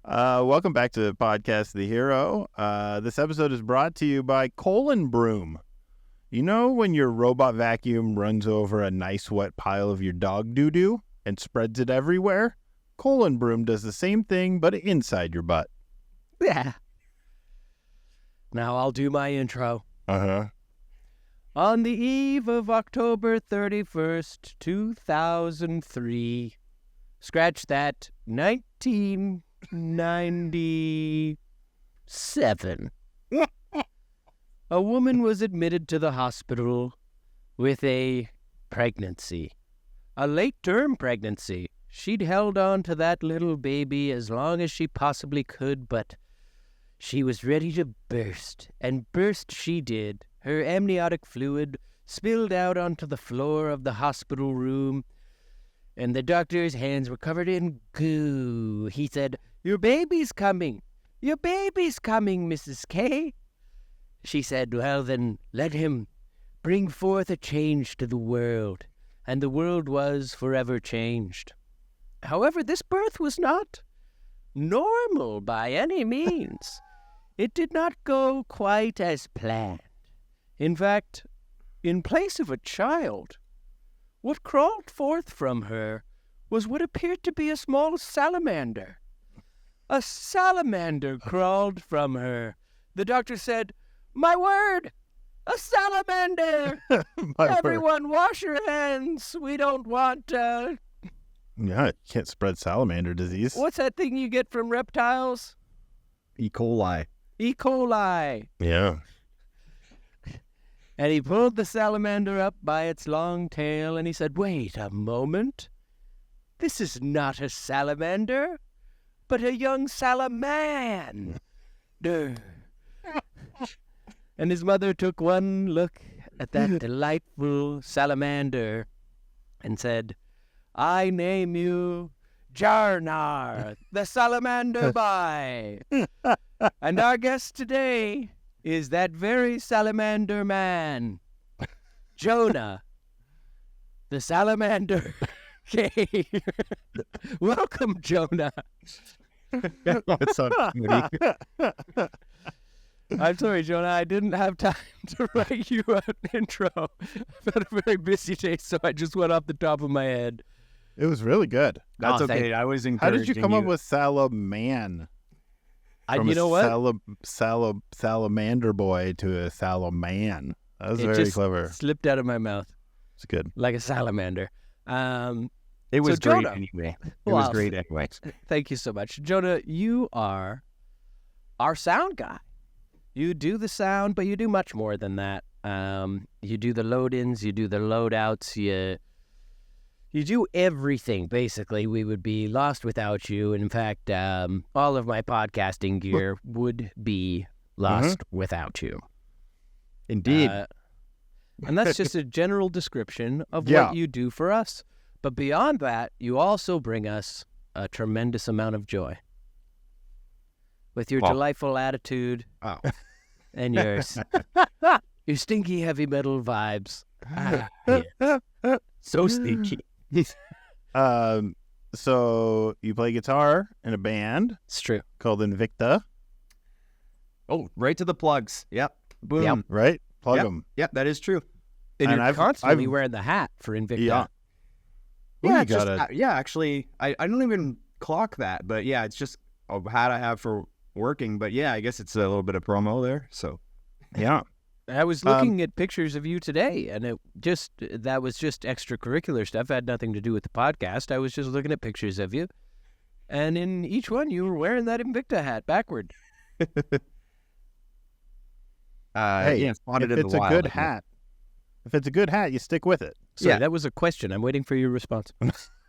Welcome back to Podcast The Hero. This episode is brought to you by Colon Broom. You know when your robot vacuum runs over a nice wet pile of your dog doo-doo and spreads it everywhere? Colon Broom does the same thing, but inside your butt. Yeah. Now I'll do my intro. Uh-huh. On the eve of October 31st, 2003, scratch that, 1997, a woman was admitted to the hospital with a pregnancy, a late-term pregnancy. She'd held on to that little baby as long as she possibly could, but she was ready to burst, and burst she did. Her amniotic fluid spilled out onto the floor of the hospital room, and the doctor's hands were covered in goo. He said, "Your baby's coming. Your baby's coming, Mrs. Kay." She said, "Well, then, let him bring forth a change to the world." And the world was forever changed. However, this birth was not normal by any means. It did not go quite as planned. In fact, in place of a child, what crawled forth from her was what appeared to be a small salamander. A salamander crawled from her. The doctor said, "My word, a salamander! Everyone wash your hands. We don't want, Yeah, you can't spread salamander disease. what's that thing you get from reptiles? E. coli. E. coli." Yeah. And he pulled the salamander up by its long tail, and he said, "Wait a moment. This is not a salamander, but a young salaman." And his mother took one look at that delightful salamander and said, "I name you Jonah, the Salamander Boy." And our guest today is that very Salamander Man, Jonah, the Salamander Kay. Welcome, Jonah. That's so funny. I'm sorry, Jonah. I didn't have time to write you an intro. I've had a very busy day, so I just went off the top of my head. It was really good. That's Oh, okay. I was How encouraging did you come up with Salaman? From You know what? Salamander boy to a Salaman. That was It very just clever. slipped out of my mouth It's good. like a salamander. It was So, great Jonah. anyway. It Well, was great anyway. Thank you so much. Jonah, you are our sound guy. You do the sound, but you do much more than that. You do the load-ins, you do the load-outs, you do everything, basically. We would be lost without you. In fact, all of my podcasting gear would be lost without you. Indeed. And that's just a general description of Yeah. what you do for us. But beyond that, you also bring us a tremendous amount of joy. With your Well. delightful attitude Oh. and your stinky heavy metal vibes. Yeah. So sneaky. So you play guitar in a band It's true. called Invicta, Oh, right to the plugs. Yep. Boom. Yep. right? Plug Yep. them. Yep, that is true. And, And you're I've- constantly I've- wearing the hat for Invicta. Yeah. Ooh, Yeah, you it's just, gotta- yeah, actually, I don't even clock that, but yeah, it's just a hat I have for working. But yeah, I guess it's a little bit of promo there. So Yeah. I was looking at pictures of you today, and that was just extracurricular stuff. It had nothing to do with the podcast. I was just looking at pictures of you, and in each one, you were wearing that Invicta hat backward. Hey, yeah, spotted if in it's the a wild. good hat, if it's a good hat, you stick with it. Sorry, Yeah. that was a question. I'm waiting for your response.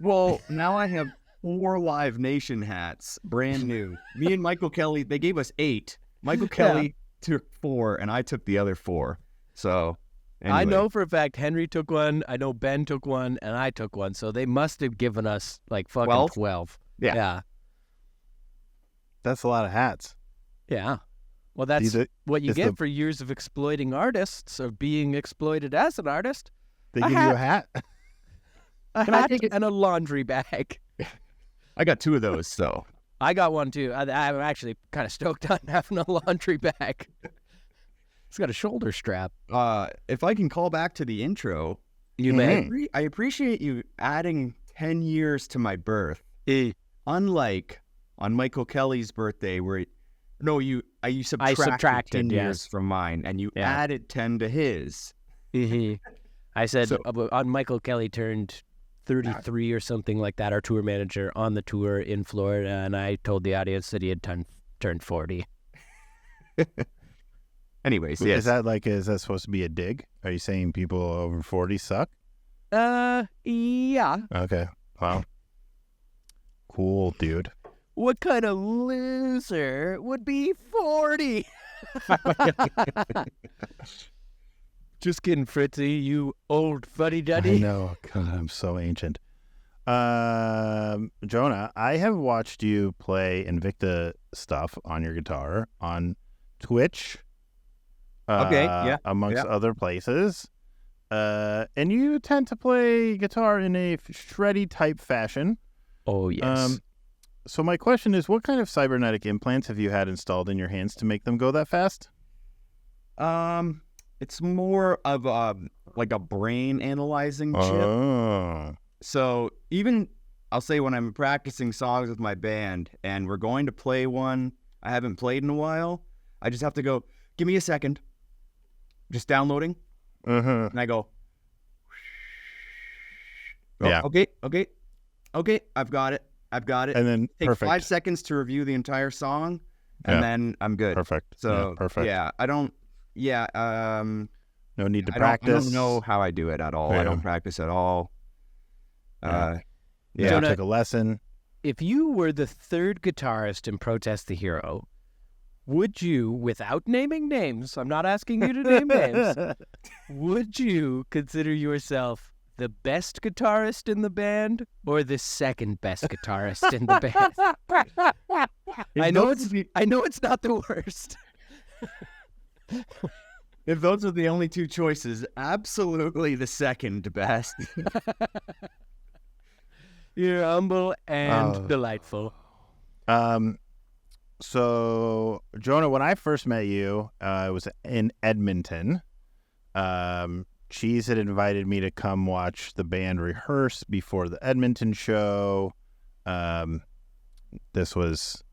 Well, now I have 4 Live Nation hats, brand new. Me and Michael Kelly, they gave us 8. Michael Kelly took 4, and I took the other 4. So, anyway. I know for a fact Henry took one, I know Ben took one, and I took one, so they must have given us like fucking 12. Yeah. Yeah. That's a lot of hats. Yeah. Well, that's These are- what you it's get the- for years of exploiting artists or being exploited as an artist. They A give you a hat. A Can I hat take it? and a laundry bag. I got 2 of those, so. I got one too. I'm actually kind of stoked on having a laundry bag. It's got a shoulder strap. If I can call back to the intro, You may. I appreciate you adding 10 years to my birth. Unlike on Michael Kelly's birthday, where you subtracted 10 years from mine, and you added 10 to his. I said on Michael Kelly turned 33 or something like that, our tour manager on the tour in Florida, and I told the audience that he had turned 40. Anyways, Is that supposed to be a dig? Are you saying people over 40 suck? Yeah. Okay. Wow. Cool, dude. What kind of loser would be 40? Just kidding, Fritzy, you old fuddy-duddy. I know. God, I'm so ancient. Jonah, I have watched you play Invicta stuff on your guitar on Twitch. Amongst other places. And you tend to play guitar in a shreddy type fashion. Oh, yes. So my question is, what kind of cybernetic implants have you had installed in your hands to make them go that fast? It's more of like a brain analyzing chip. Oh. So even, I'll say when I'm practicing songs with my band and we're going to play one I haven't played in a while, I just have to go, give me a second. Just downloading. And I go, yeah. Okay, I've got it. And then Take perfect. 5 seconds to review the entire song, and then I'm good. Perfect. So, perfect. yeah, I don't, No need to I practice. don't know how I do it at all. Yeah. I don't practice at all. Jonah, took a lesson. If you were the third guitarist in Protest the Hero, would you, without naming names, I'm not asking you to name names, would you consider yourself the best guitarist in the band or the second best guitarist in the band? I know it's not the worst. If those are the only 2 choices, absolutely the second best. You're humble and delightful. So, Jonah, when I first met you, it was in Edmonton. Cheese had invited me to come watch the band rehearse before the Edmonton show. This was,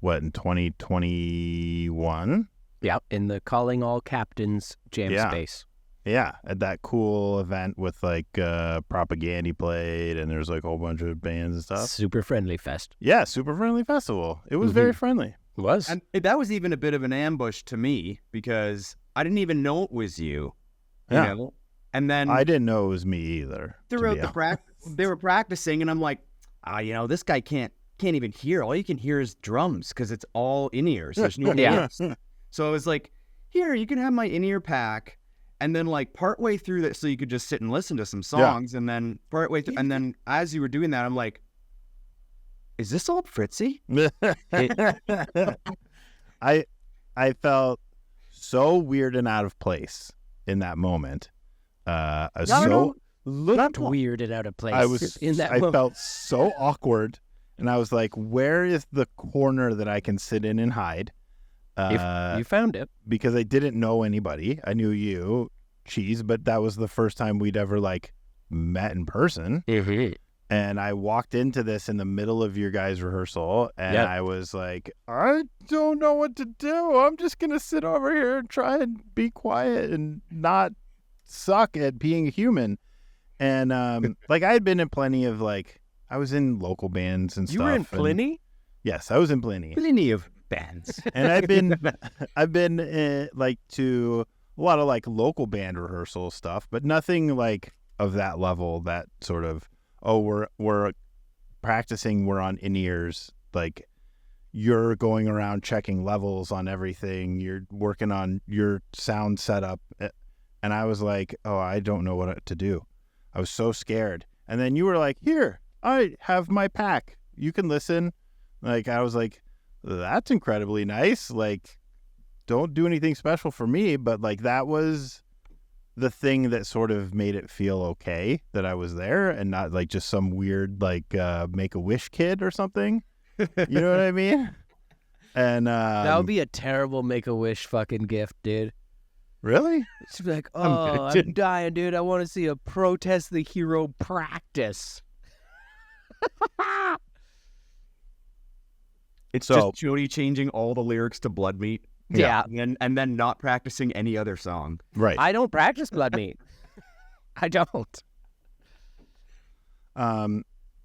in 2021? Yeah, in the Calling All Captains jam space. Yeah, at that cool event with Propaganda played, and there's a whole bunch of bands and stuff. Super friendly fest. Yeah, super friendly festival. It was very friendly. It was. And that was even a bit of an ambush to me because I didn't even know it was you. You know? And then I didn't know it was me either. Throughout the practice, they were practicing, and I'm like, this guy can't even hear. All you can hear is drums because it's all in-ears. There's no ears. So I was like, here, you can have my in-ear pack. And then partway through that, so you could just sit and listen to some songs. And then partway through, and then as you were doing that, I'm like, is this all Fritzy? I felt so weird and out of place in that moment. Looked weird and out of place. I felt so awkward, and I was like, where is the corner that I can sit in and hide? If you found it. Because I didn't know anybody. I knew you, Cheese, but that was the first time we'd ever met in person. And I walked into this in the middle of your guys' rehearsal, and I was like, I don't know what to do. I'm just going to sit over here and try and be quiet and not suck at being a human. And I had been in plenty of I was in local bands and stuff. You were in plenty? Yes, I was in plenty. Plenty of bands. And I've been to a lot of local band rehearsal stuff, but nothing of that level. That sort of we're practicing. We're on in-ears. You're going around checking levels on everything. You're working on your sound setup, and I was like, I don't know what to do. I was so scared. And then you were like, here, I have my pack. You can listen. I was like, that's incredibly nice. Don't do anything special for me, but that was the thing that sort of made it feel okay that I was there and not like just some weird like Make-A-Wish kid or something. You know what I mean? And that would be a terrible Make-A-Wish fucking gift, dude. really? She'd be like, I'm "Oh, good. I'm dying, dude. I want to see a Protest the Hero practice." It's So- just Jody changing all the lyrics to Blood Meat. Yeah. And then not practicing any other song. Right. I don't practice blood meat. I don't.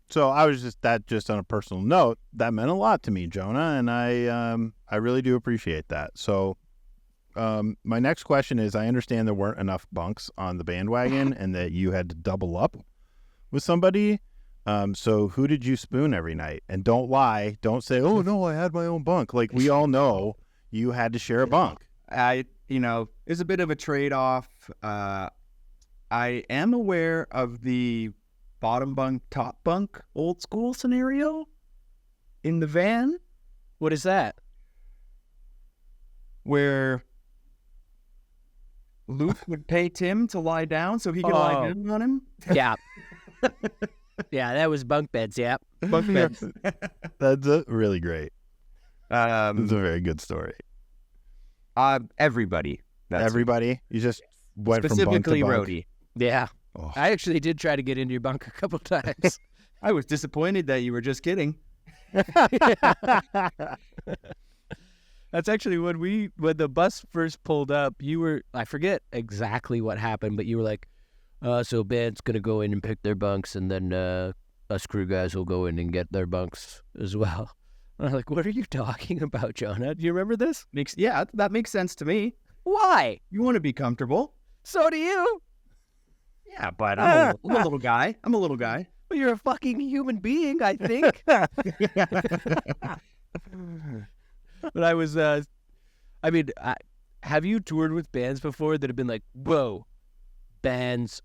So I was just on a personal note, that meant a lot to me, Jonah, and I really do appreciate that. So my next question is, I understand there weren't enough bunks on the bandwagon and that you had to double up with somebody. So who did you spoon every night? And don't lie. Don't say, "Oh no, I had my own bunk." Like, we all know you had to share a bunk. It's a bit of a trade-off. I am aware of the bottom bunk, top bunk, old school scenario in the van What is that? where Luke would pay Tim to lie down so he could lie down on him. Yeah. Yeah, that was bunk beds, yeah. Bunk beds. That's really great. It's a very good story. Everybody. Everybody, you just went from bunk to Specifically bunk. Rody. Yeah. Oh. I actually did try to get into your bunk a couple times. I was disappointed that you were just kidding. That's actually when the bus first pulled up, you were, I forget exactly what happened, but you were like, so band's going to go in and pick their bunks, and then us crew guys will go in and get their bunks as well. And I'm like, what are you talking about, Jonah? Do you remember this? That makes sense to me. Why? You want to be comfortable. So do you. Yeah, but I'm a little guy. I'm a little guy. Well, you're a fucking human being, I think. But I was, have you toured with bands before that have been like, whoa, bands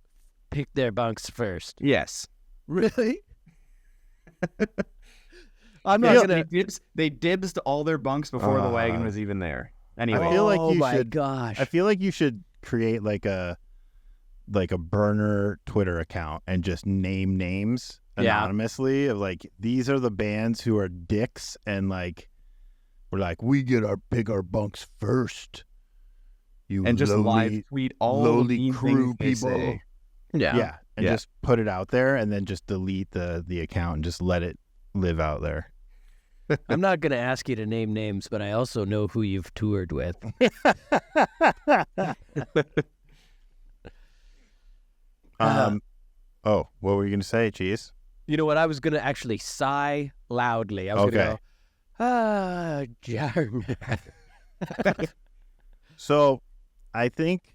pick their bunks first? Yes. Really? I'm not Yeah, gonna. they dibsed all their bunks before the wagon was even there. Anyway, I feel like Oh you my should. gosh! I feel like you should create like a burner Twitter account and just name names Yeah. anonymously of like, these are the bands who are dicks, and like we're like, we pick our bunks first. You and just lowly, live tweet all the lowly mean crew things they people. say. yeah. And just put it out there, and then just delete the account and just let it live out there. I'm not gonna ask you to name names, but I also know who you've toured with. Oh, what were you gonna say, Cheese? You know what? I was gonna actually sigh loudly. I was gonna go, Jonah. So, I think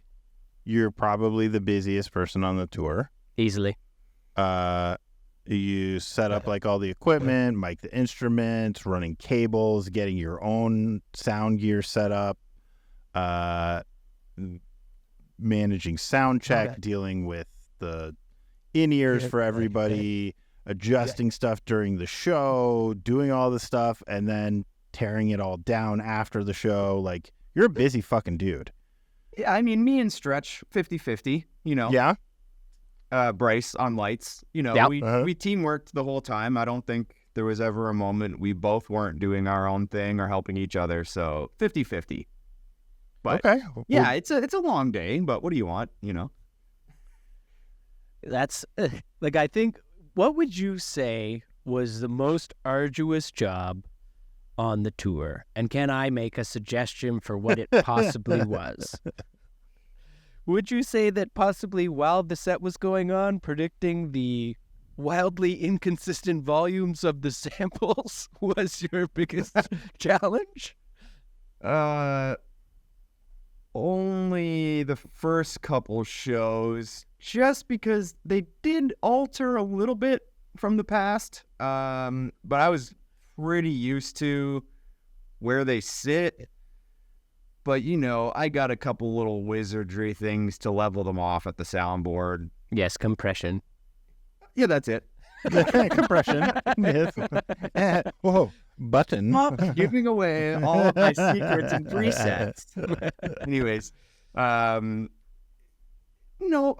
you're probably the busiest person on the tour. Easily. You set up like all the equipment, mic the instruments, running cables, getting your own sound gear set up, managing sound check, dealing with the in-ears for everybody, adjusting stuff during the show, doing all the stuff, and then tearing it all down after the show. Like, you're a busy fucking dude. Yeah, I mean, me and Stretch 50-50, you know. Yeah? Bryce on lights, you know, Yep. we teamworked the whole time. I don't think there was ever a moment we both weren't doing our own thing or helping each other. So 50-50. But Okay. yeah, it's a long day, but what do you want, you know? That's like, I think, what would you say was the most arduous job on the tour? And can I make a suggestion for what it possibly was? Would you say that possibly while the set was going on, predicting the wildly inconsistent volumes of the samples was your biggest challenge? Only the first couple shows, just because they did alter a little bit from the past. But I was pretty used to where they sit. But, you know, I got a couple little wizardry things to level them off at the soundboard. Yes, compression. Yeah, that's it. Compression. Yes. Whoa. Button. Not giving away all of my secrets and presets. Anyways, No,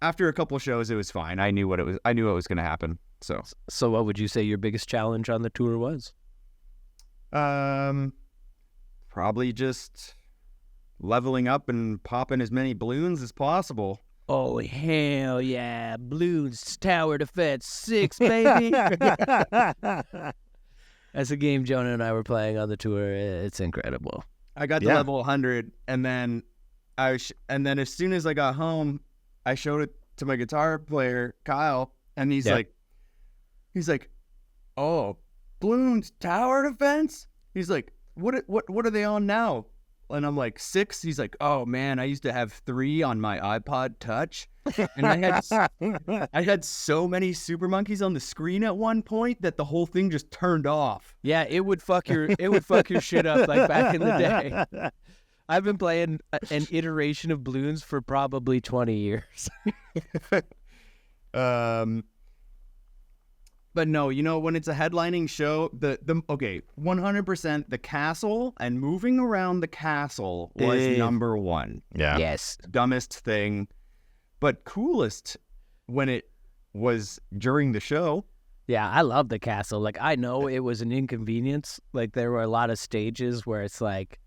after a couple shows, it was fine. I knew what was going to happen. So what would you say your biggest challenge on the tour was? Probably just leveling up and popping as many balloons as possible. Oh, hell yeah. Balloons, Tower Defense 6, baby. That's a game Jonah and I were playing on the tour. It's incredible. I got to level 100, and then as soon as I got home, I showed it to my guitar player, Kyle, and he's like, oh, balloons, Tower Defense? He's like, what are they on now? And I'm like, 6. He's like, oh man, I used to have 3 on my iPod Touch, and I had so many Super Monkeys on the screen at one point that the whole thing just turned off. Yeah, it would fuck your shit up like back in the day. I've been playing an iteration of balloons for probably 20 years. But no, when it's a headlining show, the 100% the castle and moving around the castle was number 1. Yeah. Yes. Dumbest thing, but coolest when it was during the show. Yeah, I love the castle. Like, I know it was an inconvenience. Like, there were a lot of stages where it's like,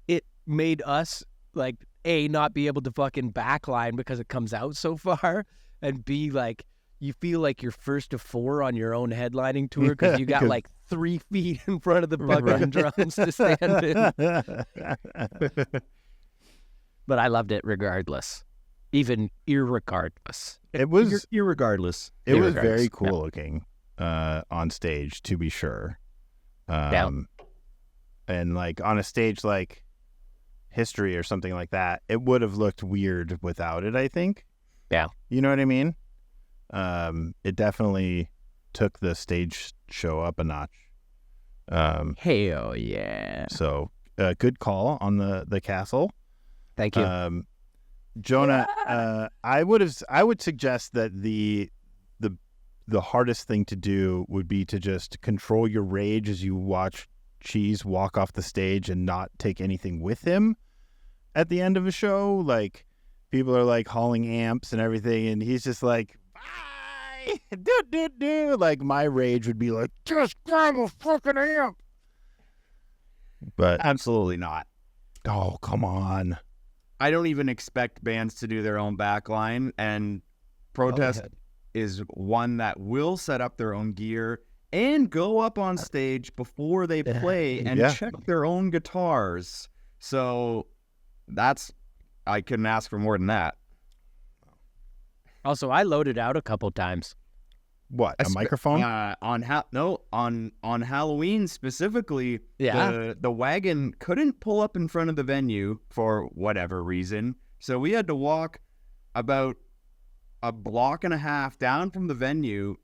it made us, like, A, not be able to fucking backline because it comes out so far, and B, like, you feel like you're first to 4 on your own headlining tour because you got like 3 feet in front of the fucking drums to stand in. But I loved it regardless, even irregardless. It was irregardless. It was very cool looking on stage, to be sure. And like on a stage like History or something like that, it would have looked weird without it, I think. Yeah. You know what I mean? It definitely took the stage show up a notch. Hell yeah. So good call on the castle. Thank you. Jonah, I would suggest that the hardest thing to do would be to just control your rage as you watch Cheese walk off the stage and not take anything with him at the end of a show. Like, people are like hauling amps and everything, and he's just like, bye, do. Like, my rage would be like, just grab a fucking amp. But absolutely not. Oh, come on. I don't even expect bands to do their own backline, and Protest is one that will set up their own gear and go up on stage before they play and check their own guitars. So I couldn't ask for more than that. Also, I loaded out a couple times. What, a microphone? On Halloween specifically, the wagon couldn't pull up in front of the venue for whatever reason. So we had to walk about a block and a half down from the venue,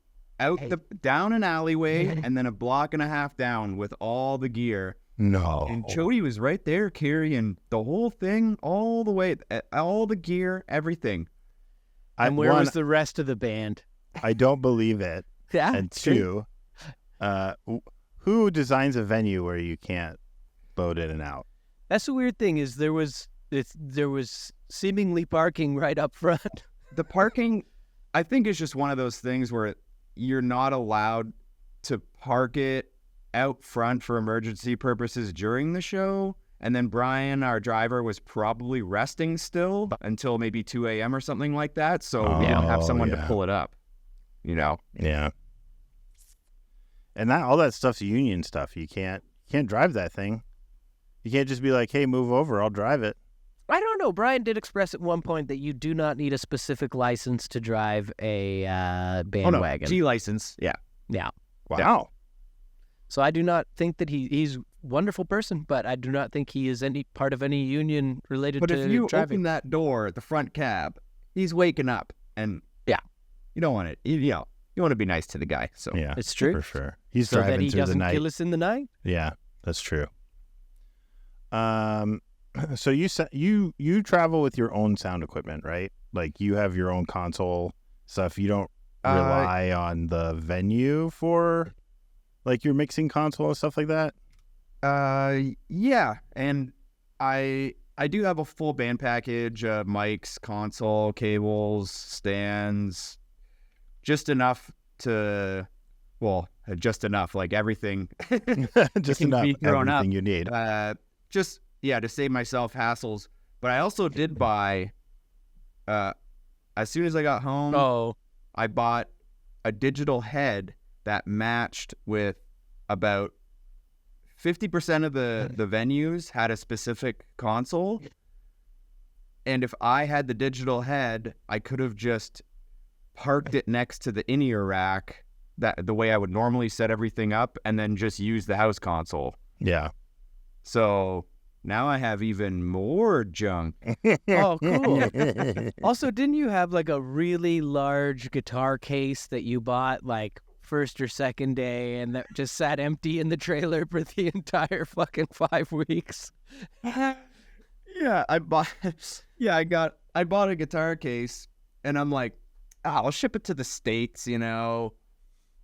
down an alleyway, and then a block and a half down with all the gear. No. And Jody was right there carrying the whole thing all the way, all the gear, everything. And where was the rest of the band? I don't believe it. Yeah. And 2, who designs a venue where you can't load in and out? That's the weird thing is there was seemingly parking right up front. The parking, I think, is just one of those things where you're not allowed to park it out front for emergency purposes during the show. And then Brian, our driver, was probably resting still until maybe 2 a.m. or something like that. So we didn't have someone to pull it up, Yeah. And all that stuff's union stuff. You can't drive that thing. You can't just be like, hey, move over, I'll drive it. I don't know. Brian did express at one point that you do not need a specific license to drive a bandwagon. G license. Yeah. Yeah. Wow. Yeah. So I do not think that he's a wonderful person, but I do not think he is any part of any union related to driving. But if you open that door at the front cab, he's waking up, and you don't want it. You want to be nice to the guy. So yeah, it's true for sure. He's so driving that he through the doesn't night. kill us in the night. Yeah, that's true. So you travel with your own sound equipment, right? Like, you have your own console stuff. You don't rely on the venue for like your mixing console and stuff like that. Yeah, and I I do have a full band package, mics, console, cables, stands, just enough, like everything. Just can enough, be thrown everything up. you need. To save myself hassles. But I also did buy, as soon as I got home, I bought a digital head that matched with about 50% of the venues had a specific console. And if I had the digital head, I could have just parked it next to the in-ear rack, that the way I would normally set everything up, and then just use the house console. Yeah. So now I have even more junk. Oh, cool. Also, didn't you have like a really large guitar case that you bought like first or second day and that just sat empty in the trailer for the entire fucking 5 weeks? Yeah, I bought a guitar case, and I'm like, I'll ship it to the States,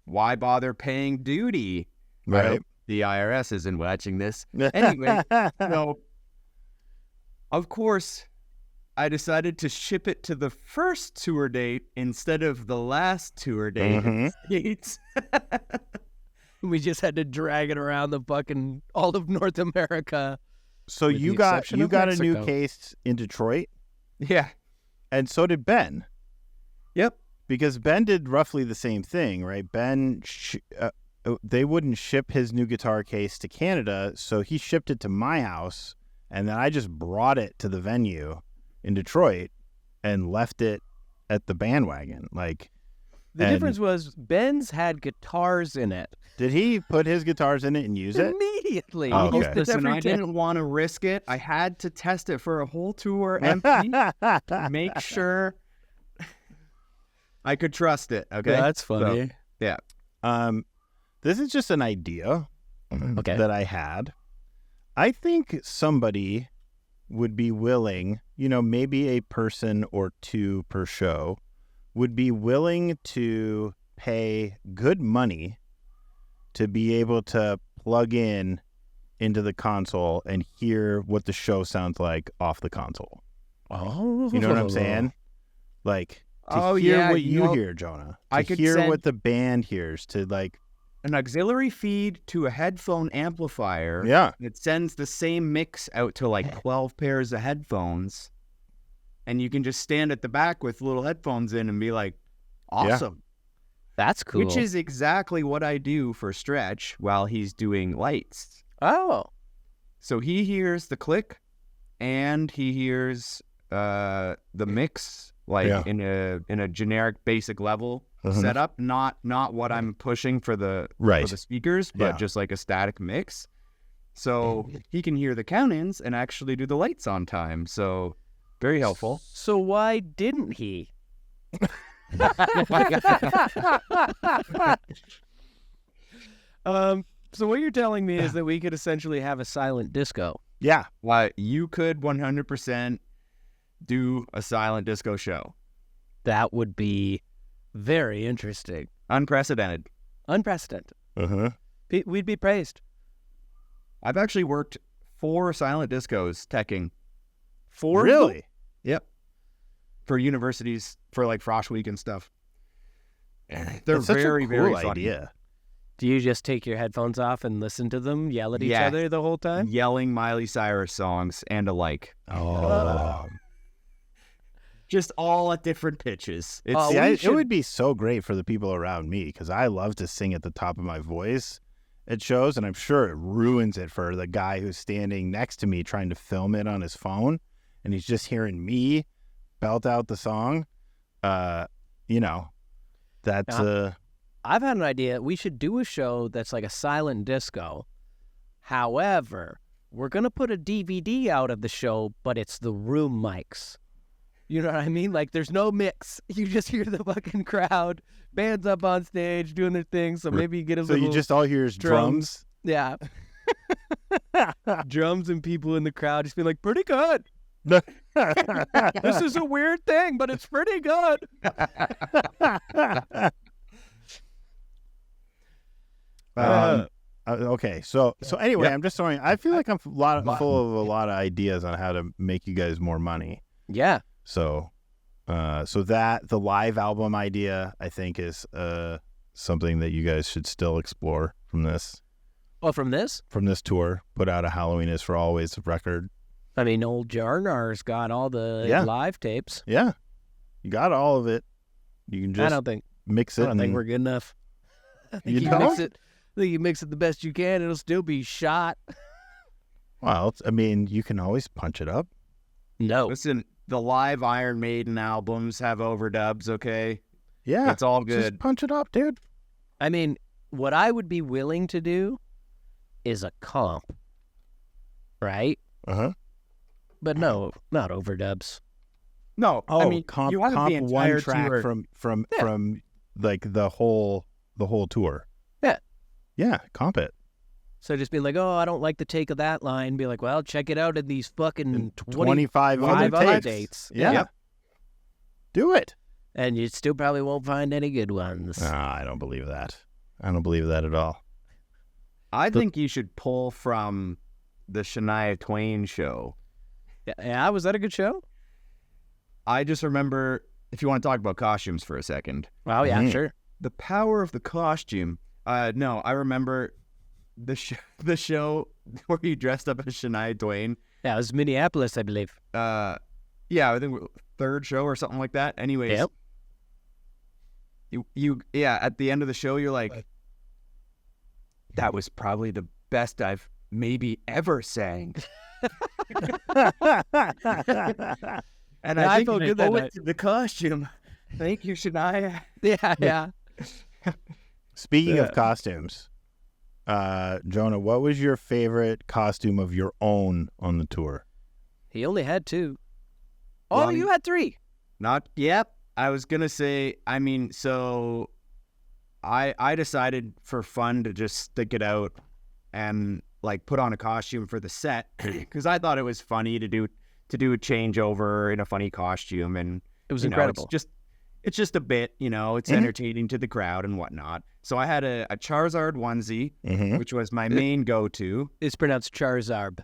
Why bother paying duty? Right. I hope the IRS isn't watching this. Anyway, of course, I decided to ship it to the first tour date instead of the last tour date in the States. We just had to drag it around the fucking all of North America. So With you the got exception of a new Mexico. case in Detroit, Yeah. and so did Ben. Yep. Because Ben did roughly the same thing, right? Ben, they wouldn't ship his new guitar case to Canada, so he shipped it to my house, and then I just brought it to the venue in Detroit and left it at the bandwagon. The difference was Ben's had guitars in it. Did he put his guitars in it and use it? Immediately. Oh, He okay. used it Listen, every I day. didn't want to risk it. I had to test it for a whole tour empty. Make sure I could trust it. Okay. That's funny. Yeah. This is just an idea Okay. that I had. I think somebody would be willing, maybe a person or two per show, would be willing to pay good money to be able to plug into the console and hear what the show sounds like off the console. Oh. You know what I'm saying? To hear what you hear, Jonah. I To could hear send- what the band hears. To An auxiliary feed to a headphone amplifier. yeah. It sends the same mix out to like 12 pairs of headphones. And you can just stand at the back with little headphones in and be like, awesome. That's cool. Which is exactly what I do for Stretch while he's doing lights. Oh. So he hears the click and he hears the mix in a generic basic level setup, not what I'm pushing for the speakers, but just like a static mix. So he can hear the count-ins and actually do the lights on time. So very helpful. So why didn't he? So what you're telling me is that we could essentially have a silent disco. Yeah. Why you could 100% do a silent disco show. That would be very interesting. Unprecedented. Unprecedented. Uh-huh. We'd be praised. I've actually worked 4 silent discos teching. 4? Really? Yep. For universities, for like Frosh Week and stuff. They're That's such very, a cool very funny. idea. Do you just take your headphones off and listen to them yell at each Yeah. other the whole time? Yelling Miley Cyrus songs and alike. Oh. Just all at different pitches. It's Oh, See, we it should- would be so great for the people around me because I love to sing at the top of my voice at shows, and I'm sure it ruins it for the guy who's standing next to me trying to film it on his phone, and he's just hearing me belt out the song. That's I've had an idea. We should do a show that's like a silent disco. However, we're going to put a DVD out of the show, but it's the room mics. You know what I mean? Like, there's no mix. You just hear the fucking crowd, bands up on stage doing their thing, so maybe you get a so little... you just all hear is drums. Yeah. Drums and people in the crowd just being like, pretty good. This is a weird thing, but it's pretty good. Okay, so anyway, Yep. I'm just throwing. I feel like I'm full of a lot of ideas on how to make you guys more money. Yeah. So, that the live album idea, I think, is something that you guys should still explore from this Well, from this, tour. Put out a Halloween is for Always record. I mean, old Jonahs got all the Yeah. live tapes. Yeah, you got all of it. You can I just don't think mix it. I don't think and- we're good enough. I think You you don't? mix it. I think you mix it the best you can. It'll still be shot. Well, I mean, you can always punch it up. No. Listen, the live Iron Maiden albums have overdubs, okay? Yeah, It's all just good. punch it up, dude. I mean, what I would be willing to do is a comp, right? Uh-huh. But no, not overdubs. No, Oh, I mean, comp you have the entire one track tour. from like the whole tour. Yeah. Yeah, comp it. So just be like, oh, I don't like the take of that line. Be like, well, check it out in these fucking 25 25 other other tapes. dates. Yeah. Yep. Do it. And you still probably won't find any good ones. I don't believe that. I don't believe that at all. I think you should pull from the Shania Twain show. Yeah, was that a good show? I just remember, if you want to talk about costumes for a second, Well, yeah, Mhm. sure. the power of the costume. No, I remember the show where you dressed up as Shania Twain. Yeah, it was Minneapolis, I believe. Yeah, I think third show or something like that. Anyways, Yep. you at the end of the show, you're like, that was probably the best I've maybe ever sang. And Yeah, I I think felt I good that owe it night. to the costume. Thank you, Shania. Yeah, yeah. Speaking of costumes, Jonah, what was your favorite costume of your own on the tour? He only had 2. Oh, Well, you had 3. Yep. I was going to say, I mean, so I decided for fun to just stick it out and like put on a costume for the set because I thought it was funny to do a changeover in a funny costume, and It was you know, incredible. it's just a bit, it's entertaining to the crowd and whatnot. So I had a Charizard onesie, Mm-hmm. which was my main go-to. It's pronounced Charizard.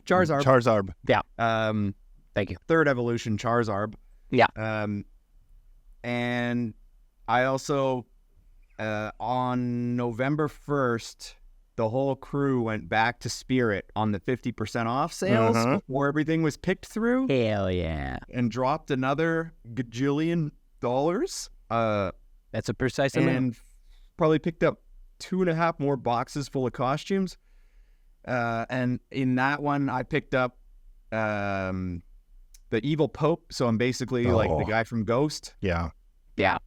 Charizard. Charizard. Thank you. Third evolution Charizard. Yeah. And I also on November 1st, the whole crew went back to Spirit on the 50% off sales Uh-huh. before everything was picked through, Hell yeah. and dropped another gajillion dollars. That's a precise amount. And probably picked up 2.5 more boxes full of costumes. And in that one, I picked up the evil Pope. So I'm basically like the Oh. guy from Ghost. Yeah. Yeah.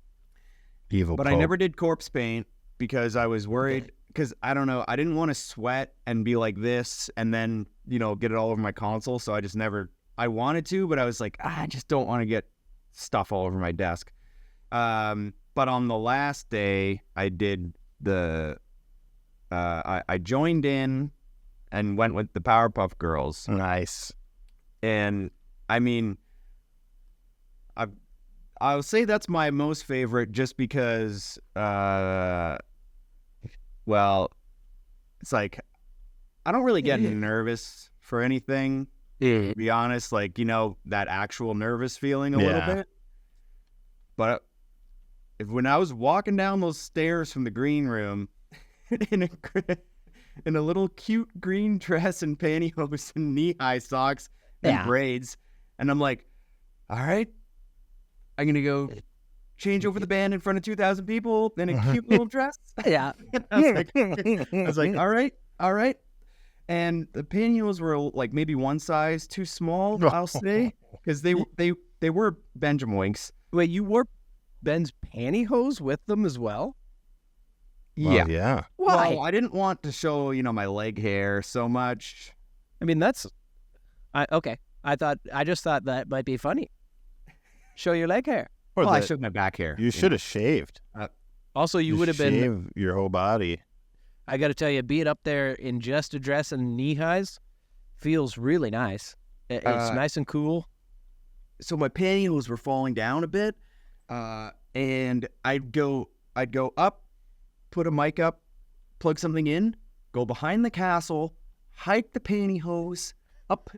Evil But I Pope. never did corpse paint because I was worried. Because I don't know, I didn't want to sweat and be like this and then, get it all over my console. So I just never, I wanted to, but I was like, I just don't want to get stuff all over my desk. But on the last day, I did I joined in and went with the Powerpuff Girls. Nice. And I mean, I'll say that's my most favorite just because, well, it's like, I don't really get nervous for anything, to be honest, like, that actual nervous feeling a little Yeah. bit. But when I was walking down those stairs from the green room in a little cute green dress and pantyhose and knee-high socks and Yeah. braids, and I'm like, all right, I'm going to go change over the band in front of 2,000 people in a cute little dress. Yeah. I was like, all right. And the pantyhose were like maybe one size too small, I'll say, because they were Benjamin Winks. Wait, you wore Ben's pantyhose with them as well? Well, yeah. Why? Well, I didn't want to show, my leg hair so much. I mean, okay. I just thought that might be funny. Show your leg hair. Or Well, I the- showed my back hair. you should have shaved. Also, you Just would have been, shave your whole body. I got to tell you, being up there in just a dress and knee highs feels really nice. It's nice and cool. So my pantyhose were falling down a bit, and I'd go up, put a mic up, plug something in, go behind the castle, hike the pantyhose, up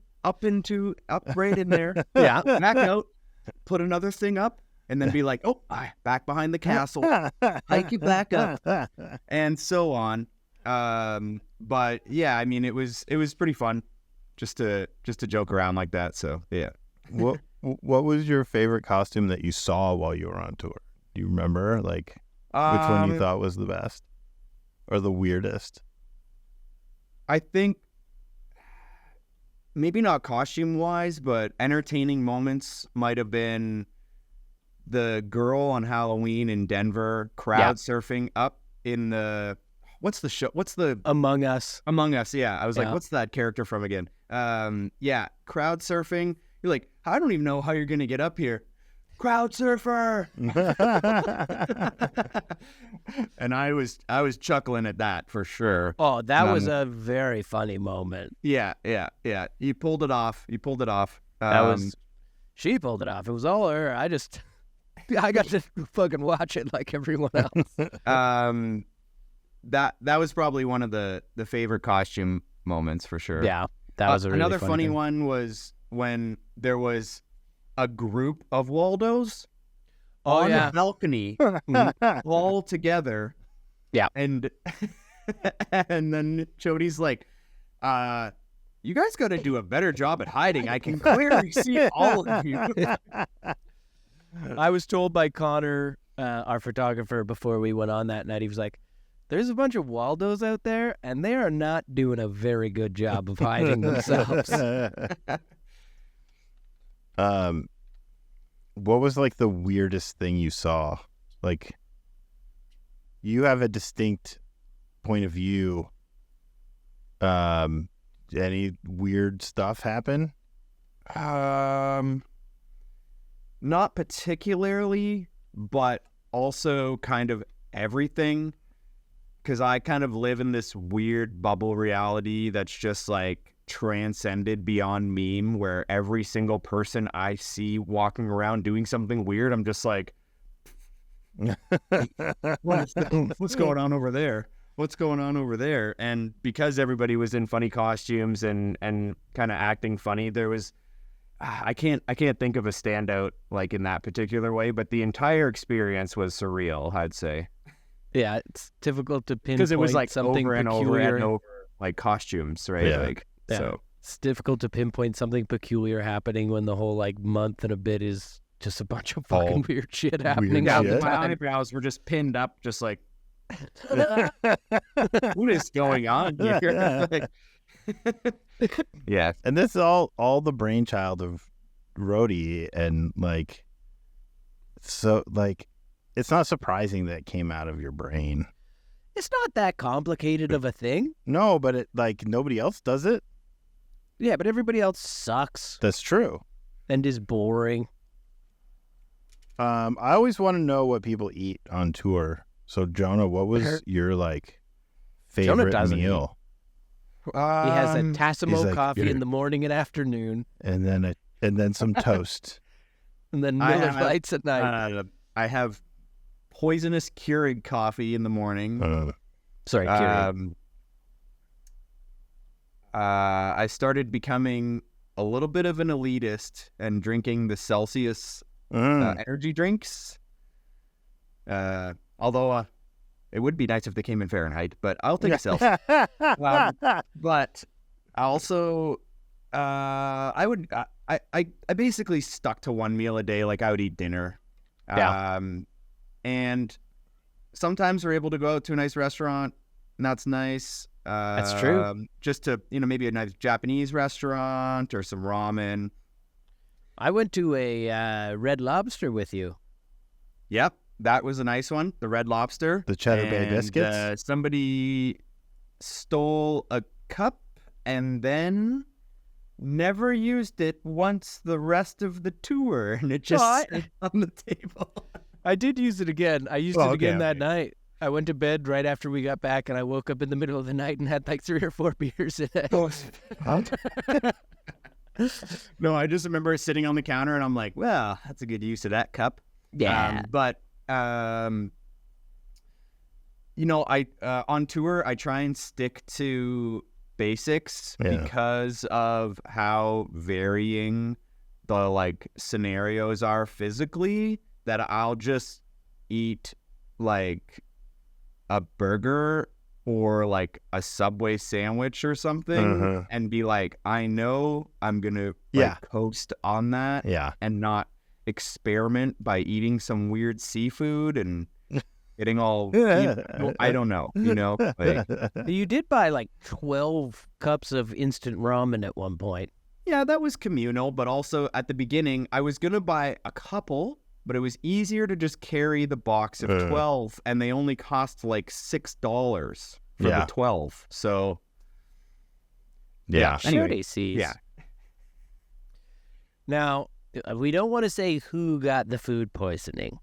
right in there, Yeah. back out, put another thing up, and then be like, oh, back behind the castle, hike it back up, and so on. But yeah, I mean, it was pretty fun just to joke around like that. So yeah. What was your favorite costume that you saw while you were on tour? Do you remember, like, which one you thought was the best or the weirdest? I think maybe not costume-wise, but entertaining moments might have been the girl on Halloween in Denver crowd surfing up in the... What's the show? What's the... Among Us. Among Us, yeah. I was like, Yeah. what's that character from again? Yeah, crowd surfing. You're like, I don't even know how you're going to get up here. Crowd surfer! And I was chuckling at that for sure. Oh, that was a very funny moment. Yeah. You pulled it off. She pulled it off. It was all her. I got to fucking watch it like everyone else. That was probably one of the favorite costume moments for sure. Yeah, that was a really another funny thing. one was when there was a group of Waldos on the balcony all together. Yeah. And then Jody's like, you guys got to do a better job at hiding. I can clearly see all of you. I was told by Connor, our photographer, before we went on that night, he was like, there's a bunch of Waldos out there, and they are not doing a very good job of hiding themselves. What was, like, the weirdest thing you saw? Like, you have a distinct point of view. Any weird stuff happen? Not particularly, but also kind of everything. Because I kind of live in this weird bubble reality that's just like transcended beyond meme, where every single person I see walking around doing something weird, I'm just like, what's going on over there? What's going on over there? And because everybody was in funny costumes and kind of acting funny, there was, I can't think of a standout like in that particular way, but the entire experience was surreal, I'd say. Yeah, it's difficult to pinpoint Because it was like something over and peculiar. over and over, like costumes, right? Yeah. Like, Yeah. so It's difficult to pinpoint something peculiar happening when the whole like month and a bit is just a bunch of fucking All weird shit happening weird all shit. the my time. eyebrows were just pinned up, just like, what is going on here? Like, yeah, And this is all the brainchild of Rody, and like, so like, it's not surprising that it came out of your brain. It's not that complicated of a thing. No, but it, like, nobody else does it. Yeah, but everybody else sucks That's true. and is boring. I always want to know what people eat on tour. So Jonah, what was your like favorite doesn't meal? He has a Tassimo he's like, coffee "Here." in the morning and afternoon, And then some toast. and then I Miller have- Lights at night. I have poisonous Keurig coffee in the morning. Sorry, Keurig. I started becoming a little bit of an elitist and drinking the Celsius energy drinks. Although it would be nice if they came in Fahrenheit, but I'll take a Celsius. But I also, I basically stuck to one meal a day. Like I would eat dinner. Yeah. And sometimes we're able to go out to a nice restaurant, and that's nice. That's true. Just to, maybe a nice Japanese restaurant or some ramen. I went to a Red Lobster with you. Yep, that was a nice one. The Red Lobster. The Cheddar Bay And, biscuits? Somebody stole a cup and then never used it once the rest of the tour, and it just sat on the table. I did use it again. I used it again that night. I went to bed right after we got back, and I woke up in the middle of the night and had like 3 or 4 beers in it. No, I just remember sitting on the counter, and I'm like, well, that's a good use of that cup. Yeah. I on tour I try and stick to basics because of how varying the like scenarios are physically, that I'll just eat like a burger or like a Subway sandwich or something and be like, I know I'm gonna coast on that and not experiment by eating some weird seafood and getting all I don't know, like, You did buy like 12 cups of instant ramen at one point. yeah, that was communal, but also at the beginning I was gonna buy a couple, but it was easier to just carry the box of 12, and they only cost like $6 for the 12. So Yeah. Anyway, yeah. Now, we don't want to say who got the food poisoning.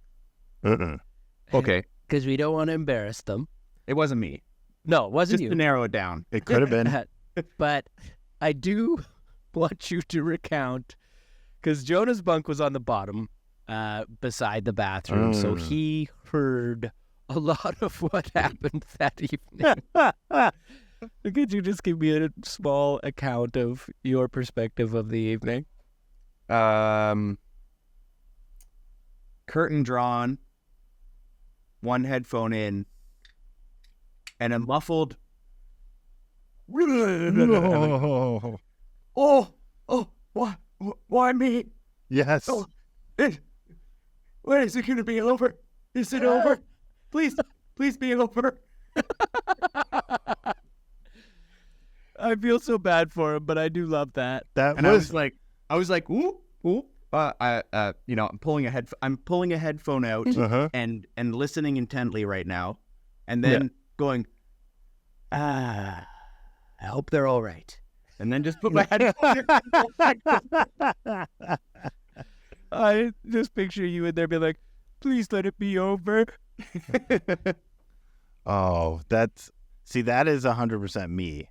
Okay. Because we don't want to embarrass them. It wasn't me. No, it wasn't Just you. to narrow it down. It could have been. But I do want you to recount, because Jonah's bunk was on the bottom beside the bathroom, so he heard a lot of what happened that evening. Could you just give me a small account of your perspective of the evening? Curtain drawn, one headphone in, and a muffled why me? Yes. When is it going to be over? Is it over? Please be over. I feel so bad for him, but I do love that. I was like, ooh. I'm pulling a headphone out and listening intently right now, and then going, I hope they're all right, and then just put my headphone. I just picture you in there being like, please let it be over. Oh, that is 100% me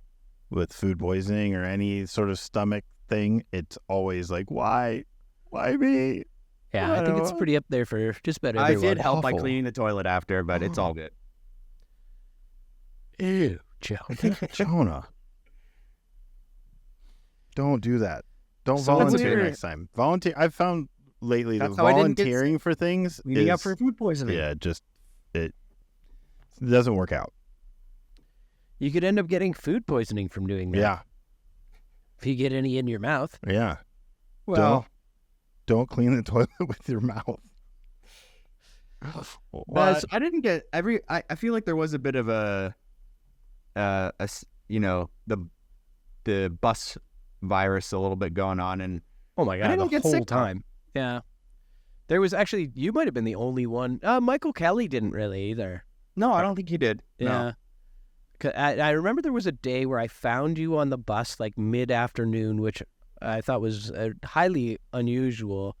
with food poisoning or any sort of stomach thing. It's always like, why me? Yeah, I think it's pretty up there for just about everyone. I did help by cleaning the toilet after, but it's all good. Ew, Jonah. Jonah. Don't do that. Don't volunteer next time. Volunteer. I've found lately that volunteering for things cleaning up for food poisoning. Yeah, it doesn't work out. You could end up getting food poisoning from doing that. Yeah. If you get any in your mouth. Yeah. Well, don't clean the toilet with your mouth. I didn't get I feel like there was a bit of the bus virus a little bit going on, and oh my god, the whole time. Yeah. There was actually, you might have been the only one. Michael Kelly didn't really either. No, I don't think he did. Yeah. No. I remember there was a day where I found you on the bus like mid-afternoon, which I thought was highly unusual.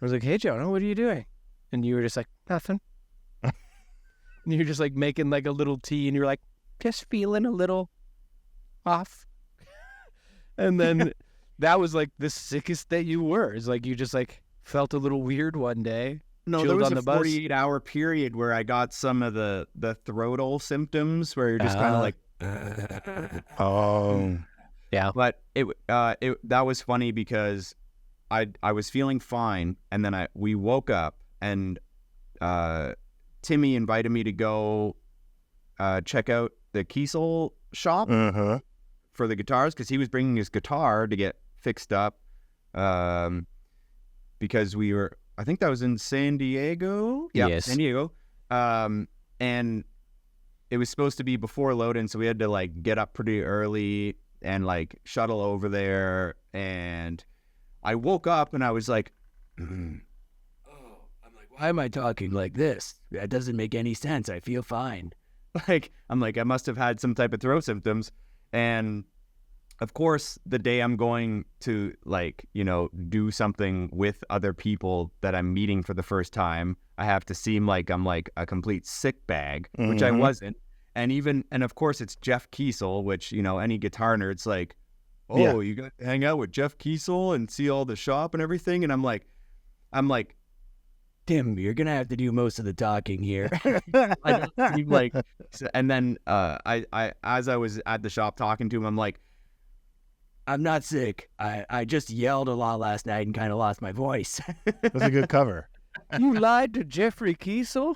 I was like, hey, Jonah, what are you doing? And you were just like, nothing. And you're just like making like a little tea, and you're like, just feeling a little off. And then that was like the sickest that you were. It's like you just like felt a little weird one day. No, there was a 48-hour period where I got some of the throatal symptoms where you're just kind of like, oh, yeah. But that was funny because I was feeling fine, and then we woke up, and Timmy invited me to go check out the Kiesel shop for the guitars, because he was bringing his guitar to get fixed up, because I think that was in San Diego. Yeah, yes. San Diego. And it was supposed to be before load-in, so we had to like get up pretty early and like shuttle over there. And I woke up and I was like, I'm like, why am I talking like this? That doesn't make any sense. I feel fine. I'm like, I must have had some type of throat symptoms. And of course, the day I'm going to do something with other people that I'm meeting for the first time, I have to seem like I'm like a complete sick bag, which I wasn't. And of course it's Jeff Kiesel, which, any guitar nerd's like, you got to hang out with Jeff Kiesel and see all the shop and everything. And I'm like, Tim, you're gonna have to do most of the talking here. I don't seem like, and then I as I was at the shop talking to him, I'm like, I'm not sick. I just yelled a lot last night and kind of lost my voice. That's a good cover. You lied to Jeffrey Kiesel?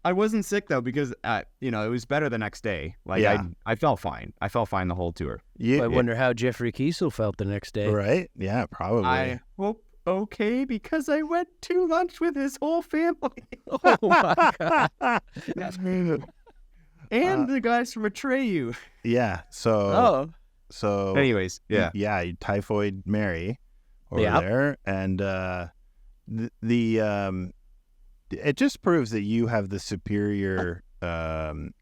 I wasn't sick though because it was better the next day. Like Yeah. I felt fine. I felt fine the whole tour. I wonder how Jeffrey Kiesel felt the next day. Right? Yeah, probably. I hope okay because I went to lunch with his whole family Oh my God. and the guys from Atreyu. Yeah. So. Oh. So. Anyways, yeah. Yeah. Typhoid Mary over Yeah. there, and it just proves that you have the superior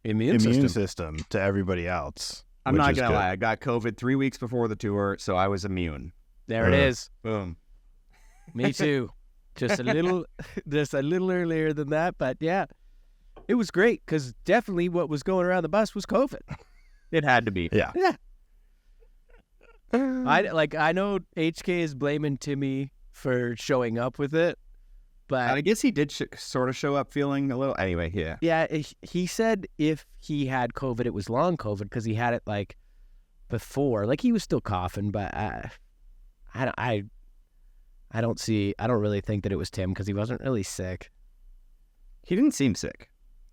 Immune system to everybody else. I'm which not is gonna good. lie. I got COVID 3 weeks before the tour, so I was immune. There it is. Boom. Me too. Just a little earlier than that, but yeah, it was great because definitely what was going around the bus was COVID. It had to be. Yeah. Yeah. I know HK is blaming Timmy for showing up with it, And I but guess he did sort of show up feeling a little. Anyway, yeah. yeah, he said if he had COVID, it was long COVID because he had it like before. Like he was still coughing, but I don't really think that it was Tim because he wasn't really sick. He didn't seem sick.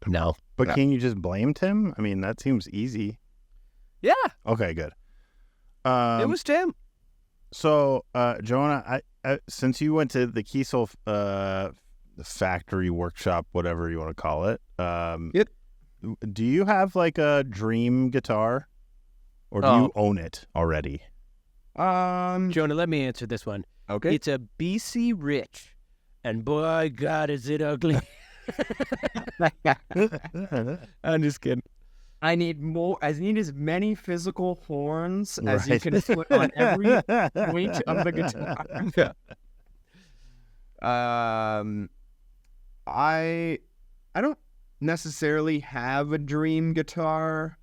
No. But Yeah. can you just blame Tim? I mean, that seems easy. Yeah, Okay, good. it was Tim. So, Jonah, I since you went to the Kiesel factory workshop, whatever you want to call it, Yep. do you have like a dream guitar, or do you own it already? Jonah, let me answer this one. Okay. It's a BC Rich, and boy, God, is it ugly. I'm just kidding. I need more. I need as many physical horns as you Right. can put on every point of the guitar. I don't necessarily have a dream guitar,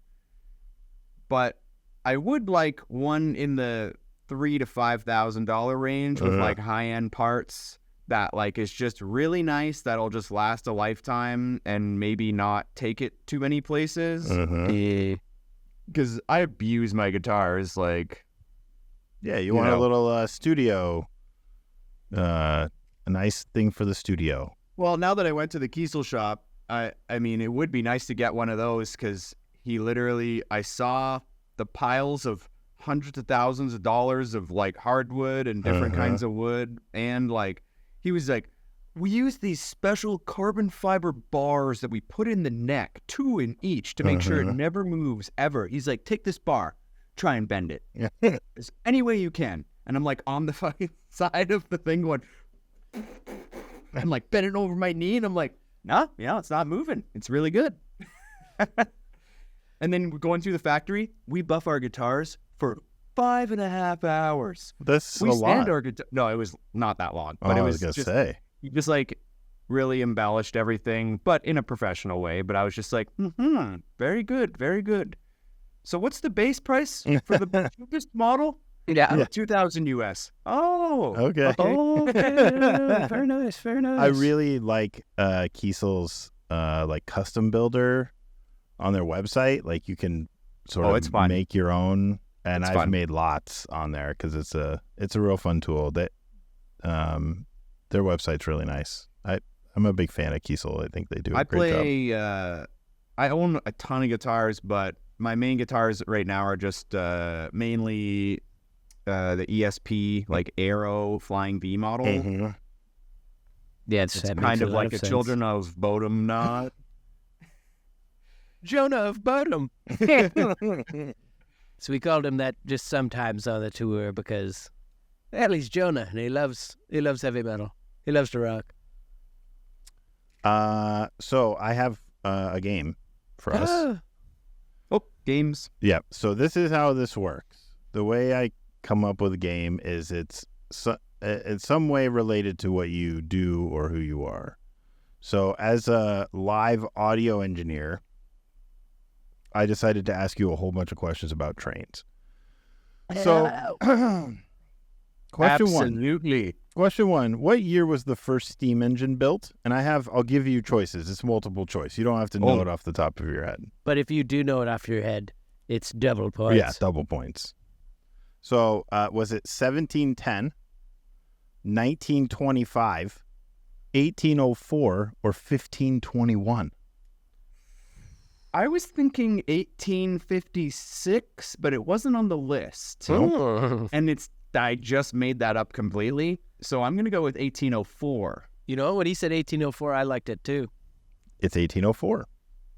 but I would like one in the $3,000 to $5,000 range with like high end parts that like is just really nice. That'll just last a lifetime and maybe not take it too many places. Because I abuse my guitars. Like, Yeah, you You want a know. little studio, a nice thing for the studio. well, now that I went to the Kiesel shop, I mean, it would be nice to get one of those because I saw the piles of hundreds of thousands of dollars of like hardwood and different kinds of wood. And like, he was like, we use these special carbon fiber bars that we put in the neck, 2 in each, to make sure it never moves ever. He's like, take this bar, try and bend it. There's any way you can. And I'm like on the fucking side of the thing going, I'm like bending over my knee and I'm like, nah, it's not moving. It's really good. And then we're going through the factory. We buff our guitars for 5.5 hours. That's We a sand lot. our guitar. No, it was not that long, Oh, but it I was was gonna just, say. he just like really embellished everything, but in a professional way. But I was just like, very good, very good. So what's the base price for the cheapest model? Yeah. 2,000 US. Oh, Okay. Oh, okay. Very nice. Very nice. I really like Kiesel's like custom builder on their website. Like you can sort Oh, of it's fun. make your own, and It's I've fun. made lots on there because it's a real fun tool. That their website's really nice. I'm a big fan of Kiesel. I think they do a I great job. play. I own a ton of guitars, but my main guitars right now are just mainly the ESP, like Aero Flying V model. Mhm. Yeah, It's kind of like a Children of Bodom nod. Jonah of Bodom. So we called him that just sometimes on the tour because, well, he's Jonah and he loves heavy metal. He loves to rock. So I have a game for us. Ah. Oh, games. Yeah. So this is how this works. The way I come up with a game is it's in some way related to what you do or who you are. So as a live audio engineer, I decided to ask you a whole bunch of questions about trains. So question one. Absolutely. Question 1. What year was the first steam engine built? And I'll give you choices. It's multiple choice. You don't have to know it off the top of your head. But if you do know it off your head, it's double points. Yeah, double points. So was it 1710, 1925, 1804, or 1521? I was thinking 1856, but it wasn't on the list. Oh. And I just made that up completely. So I'm going to go with 1804. You know, when he said 1804, I liked it too. It's 1804.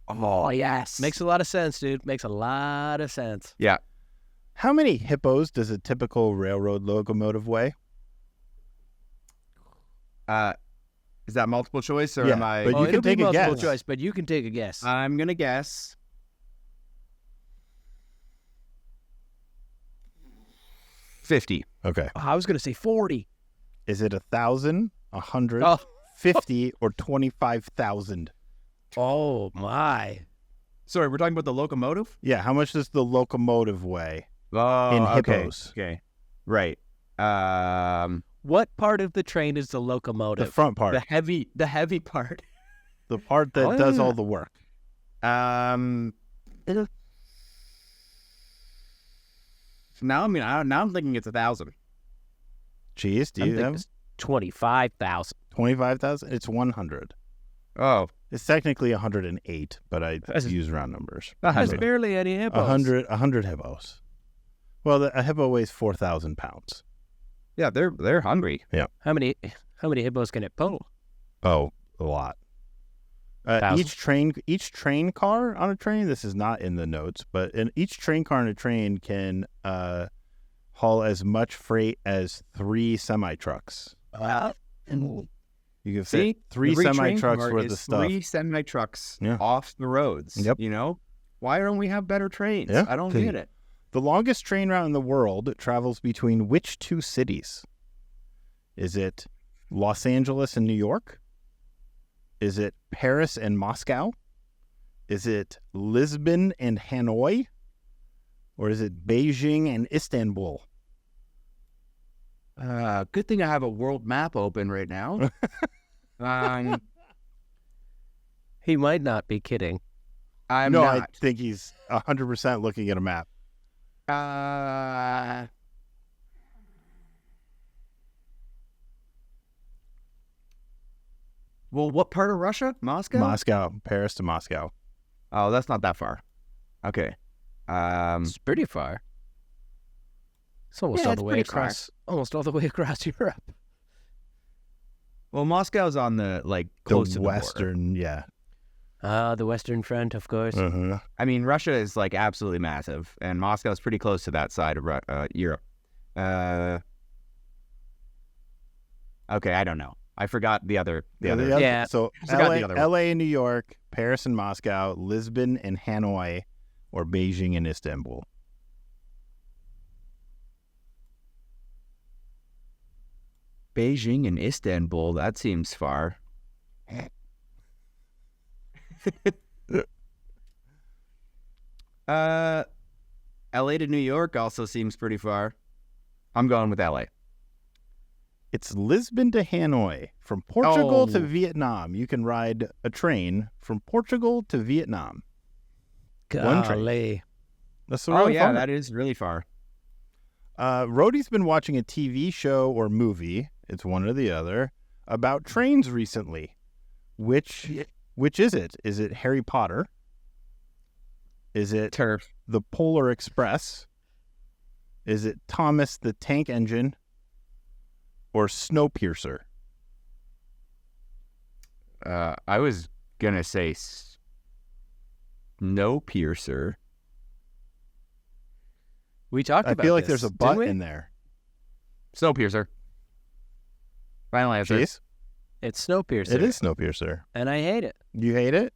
Oh, yes. Makes a lot of sense, dude. Makes a lot of sense. Yeah. How many hippos does a typical railroad locomotive weigh? Is that multiple choice or Yeah, am I? but you can it'll be take a multiple guess. choice, but you can take a guess. I'm going to guess 50. Okay. I was going to say 40. Is it 1,000, 100, Oh. 50, or 25,000? Oh, my. Sorry, we're talking about the locomotive? Yeah, how much does the locomotive weigh Oh, in okay. hippos? Okay. Right. What part of the train is the locomotive? The front part. The heavy part. The part that does all the work. Now I'm thinking it's 1,000. Jeez, do I'm you thinking have it's 25,000. 25,000? It's 100. Oh. It's technically 108, but I use round numbers. There's barely any hippos. 100 hippos. Well, a hippo weighs 4,000 pounds. Yeah, they're hungry. How many hippos can it pull? Oh, a lot. Each train car on a train, this is not in the notes, but each train car on a train can haul as much freight as 3 semi-trucks. You can fit 3 semi-trucks worth of stuff. 3 semi-trucks Yeah. off the roads. Yep. You know? Why don't we have better trains? Yeah. I don't get it. The longest train route in the world travels between which 2 cities? Is it Los Angeles and New York? Is it Paris and Moscow? Is it Lisbon and Hanoi? Or is it Beijing and Istanbul? Good thing I have a world map open right now. He might not be kidding. I'm no, not. I think he's 100% looking at a map. Well, what part of Russia? Moscow? Moscow, Paris to Moscow. Oh, that's not that far. Okay. It's pretty far. It's almost Yeah, all it's the way pretty far. across. Almost all the way across Europe. Well, Moscow's on the, close to the border. western, yeah. The Western Front, of course. Uh-huh. I mean, Russia is, absolutely massive, and Moscow's pretty close to that side of Europe. Okay, I don't know. I forgot the other. Yeah. So I forgot LA, the other one. LA and New York, Paris and Moscow, Lisbon and Hanoi, or Beijing and Istanbul. Beijing and Istanbul, that seems far. LA to New York also seems pretty far. I'm going with LA. It's Lisbon to Hanoi. From Portugal to Oh. Vietnam, you can ride a train from Portugal to Vietnam. One train. Golly. That's the Oh, really yeah, fun. that is really far. Rody's been watching a TV show or movie, it's one or the other, about trains recently. Which is it? Is it Harry Potter? Is it Turf. the Polar Express? Is it Thomas the Tank Engine? Or Snowpiercer? I was going to say Snowpiercer. We talked I about feel like this, there's a didn't butt we? in there. Snowpiercer. Final answer. Chase? It's Snowpiercer. It is Snowpiercer. And I hate it. You hate it?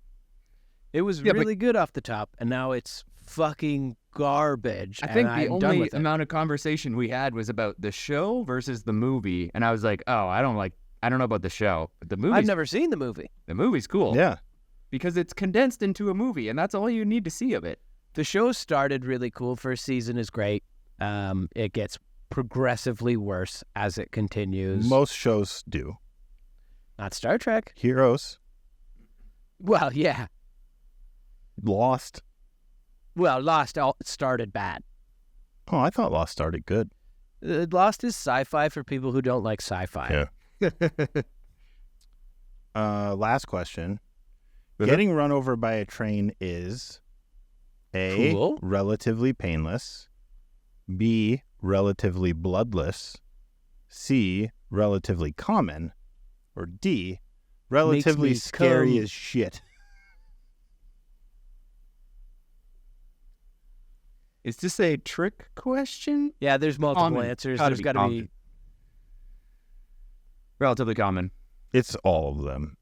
It was Yeah, but- really good off the top, and now it's fucking garbage. I think and the I'm done only with it. amount of conversation we had was about the show versus the movie, and I was like, "Oh, I don't know about the show, but the I've movie's never seen the movie. cool, Yeah. because it's condensed into a movie, and that's all you need to see of it." The show started really cool. First season is great. It gets progressively worse as it continues. Most shows do. Not Star Trek. Heroes, Well, yeah. Lost. Well, Lost started bad. Oh, I thought Lost started good. Lost is sci-fi for people who don't like sci-fi. Yeah. Last question. Getting run over by a train is A, Cool. relatively painless, B, relatively bloodless, C, relatively common, or D, relatively me scary come. as shit. Is this a trick question? Yeah, there's multiple Common. answers. Gotta There's be got to common. be... Relatively common. It's all of them.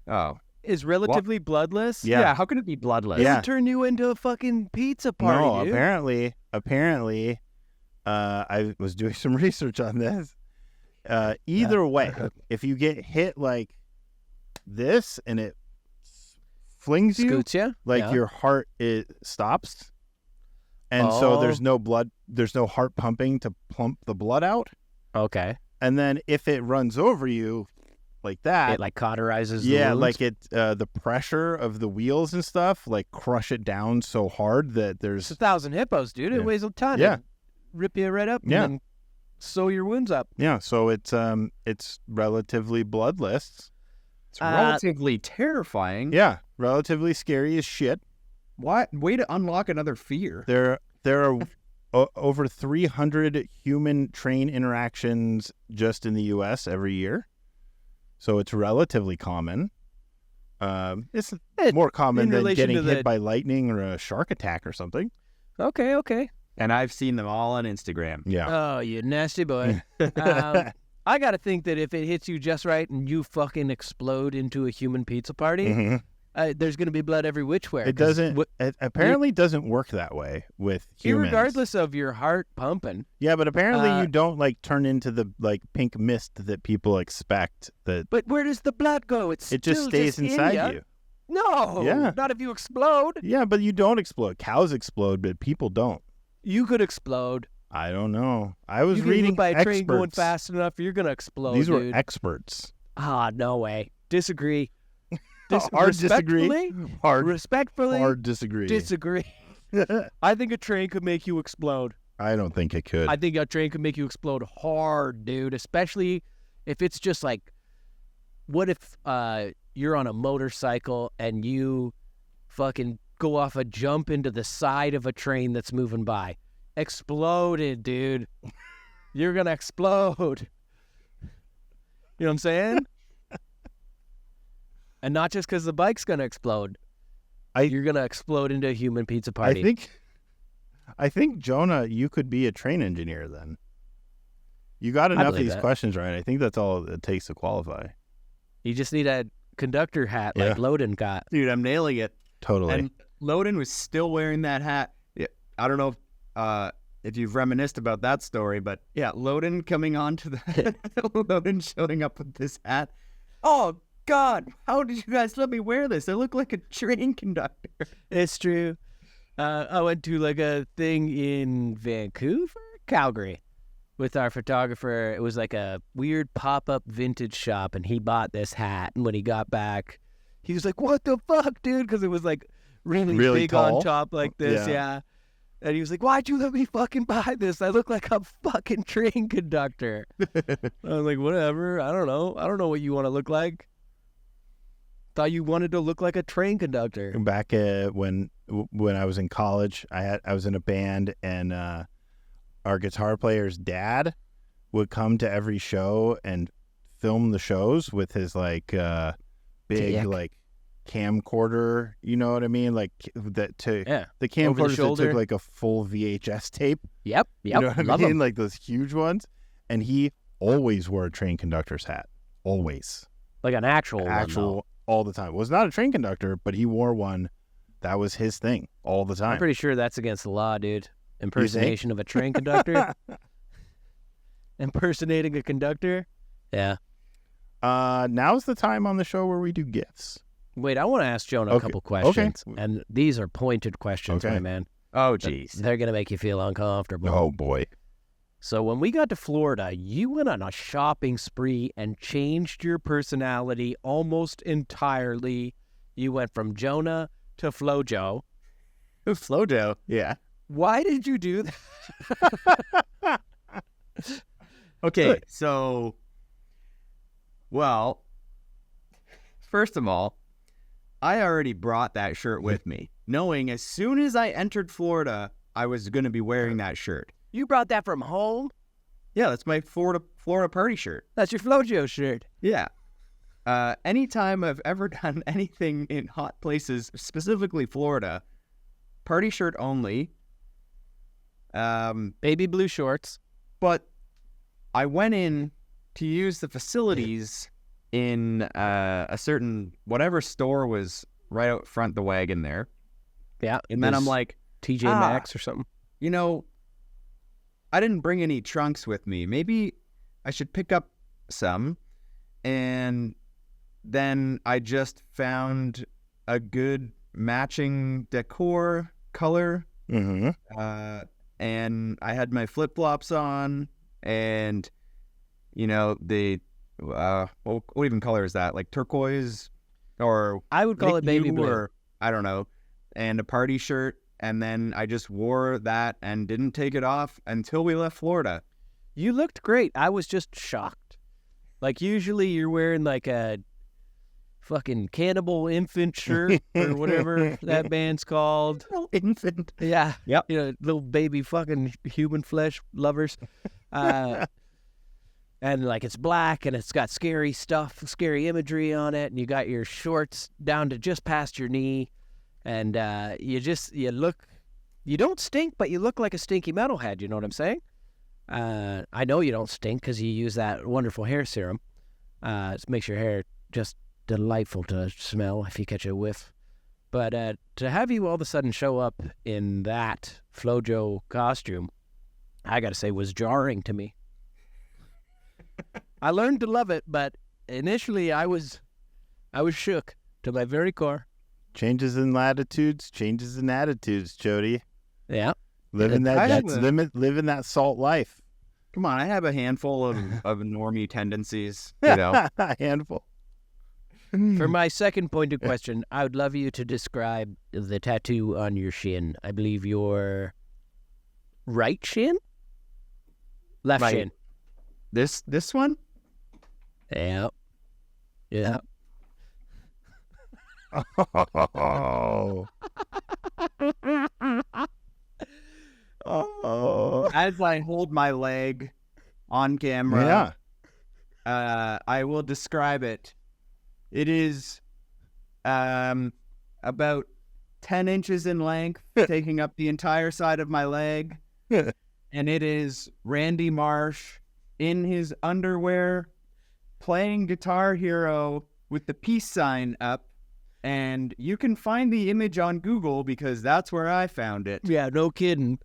Oh. Is relatively bloodless? Yeah. How can it be bloodless? It Yeah. would turn you into a fucking pizza party, No, dude. apparently, I was doing some research on this. Either way, if you get hit like this and it flings you, Scoots ya? like Yeah. your heart stops, and so Oh. there's no heart pumping to plump the blood out. Okay. And then if it runs over you like that, It like cauterizes the yeah, wounds? like the pressure of the wheels and stuff like crush it down so hard that It's there's 1,000 hippos, dude. It Yeah. weighs a ton. Yeah. It'd rip you right up Yeah. and then sew your wounds up. yeah, so it's relatively bloodless. It's relatively terrifying. Yeah, relatively scary as shit. What? Way to unlock another fear. There are over 300 human train interactions just in the U.S. every year, so it's relatively common. It's more common in than relation getting to hit the- by lightning or a shark attack or something. Okay. And I've seen them all on Instagram. Yeah. Oh, you nasty boy. I got to think that if it hits you just right and you fucking explode into a human pizza party, Mhm. There's going to be blood every which way. It 'cause doesn't. It apparently doesn't work that way with humans. Irregardless of your heart pumping. Yeah, but apparently you don't like turn into the like pink mist that people expect. That But where does the blood go? it just stays inside you. No. Yeah. Not if you explode. Yeah, but you don't explode. Cows explode, but people don't. You could explode. I don't know. I was You get reading hit by a train going experts. fast enough, you're going to explode, These were dude. experts. No way. Disagree. Hard disagree. Respectfully Hard disagree. disagree. I think a train could make you explode. I don't think it could. I think a train could make you explode hard, dude. Especially if it's just like, what if you're on a motorcycle and you fucking go off a jump into the side of a train that's moving by? Exploded, dude. You're gonna explode. You know what I'm saying? And not just because the bike's gonna explode. You're gonna explode into a human pizza party. I think Jonah, you could be a train engineer then. You got enough of believe these that. questions right. I think that's all it takes to qualify. You just need a conductor hat like Yeah. Loden got. Dude, I'm nailing it. Totally. And Loden was still wearing that hat. Yeah, I don't know if you've reminisced about that story, but yeah, Loden coming on to the Loden showing up with this hat. Oh God, how did you guys let me wear this? I look like a train conductor. It's true. I went to like a thing in Vancouver, Calgary, with our photographer. It was like a weird pop-up vintage shop, and he bought this hat. And when he got back, he was like, "What the fuck, dude?" Because it was like really big tall? on top like this, yeah. And he was like, "Why'd you let me fucking buy this? I look like a fucking train conductor." I was like, "Whatever. I don't know. I don't know what you want to look like." Thought you wanted to look like a train conductor. Back when I was in college, I was in a band, and our guitar player's dad would come to every show and film the shows with his like big Dick. like camcorder. You know what I mean? Like that to Yeah. the Over the camcorders that shoulder. took like a full VHS tape. Yep. You know what I Love mean? 'em. Like those huge ones. And he always wore a train conductor's hat. Always. Like an actual one, though. All the time. Was not a train conductor, but he wore one. That was his thing all the time. I'm pretty sure that's against the law, dude. Impersonation of a train conductor. Impersonating a conductor. Yeah. Now's the time on the show where we do gifts. Wait, I want to ask Jonah a Okay. couple questions. Okay. And these are pointed questions, Okay. my man. Oh jeez. They're going to make you feel uncomfortable. Oh boy. So when we got to Florida, you went on a shopping spree and changed your personality almost entirely. You went from Jonah to Flojo. Flojo. Yeah. Why did you do that? Okay, so, well, first of all, I already brought that shirt with me, knowing as soon as I entered Florida, I was going to be wearing that shirt. You brought that from home? Yeah, that's my Florida party shirt. That's your Flojo shirt. Yeah. Anytime I've ever done anything in hot places, specifically Florida, party shirt only. Baby blue shorts. But I went in to use the facilities in a certain, whatever store was right out front the wagon there. Yeah. And then I'm like, TJ Maxx or something. you know, I didn't bring any trunks with me. Maybe I should pick up some. And then I just found a good matching decor color. Mm-hmm. And I had my flip-flops on, and, you know, what even color is that? Like turquoise? Or I would call it baby blue. Or, I don't know. And a party shirt, and then I just wore that and didn't take it off until we left Florida. You looked great. I was just shocked. Like, usually you're wearing like a fucking Cannibal Infant shirt or whatever that band's called. Infant. Yeah. Yep. You know, little baby fucking human flesh lovers. And like it's black and it's got scary stuff, scary imagery on it. And you got your shorts down to just past your knee. And you don't stink, but you look like a stinky metalhead. You know what I'm saying? I know you don't stink because you use that wonderful hair serum. It makes your hair just delightful to smell if you catch a whiff. But to have you all of a sudden show up in that Flojo costume, I got to say, was jarring to me. I learned to love it, but initially I was shook to my very core. Changes in latitudes, changes in attitudes, Jody. Yeah. Living that salt life. Come on, I have a handful of normie tendencies, you know. A handful. For my second pointed question, I would love you to describe the tattoo on your shin. I believe your right shin? Left Right. shin. This one? Yeah. Yeah. Oh. Oh. As I hold my leg on camera, I will describe it. It is about 10 inches in length, taking up the entire side of my leg. And it is Randy Marsh in his underwear playing Guitar Hero with the peace sign up. And you can find the image on Google because that's where I found it. Yeah, no kidding.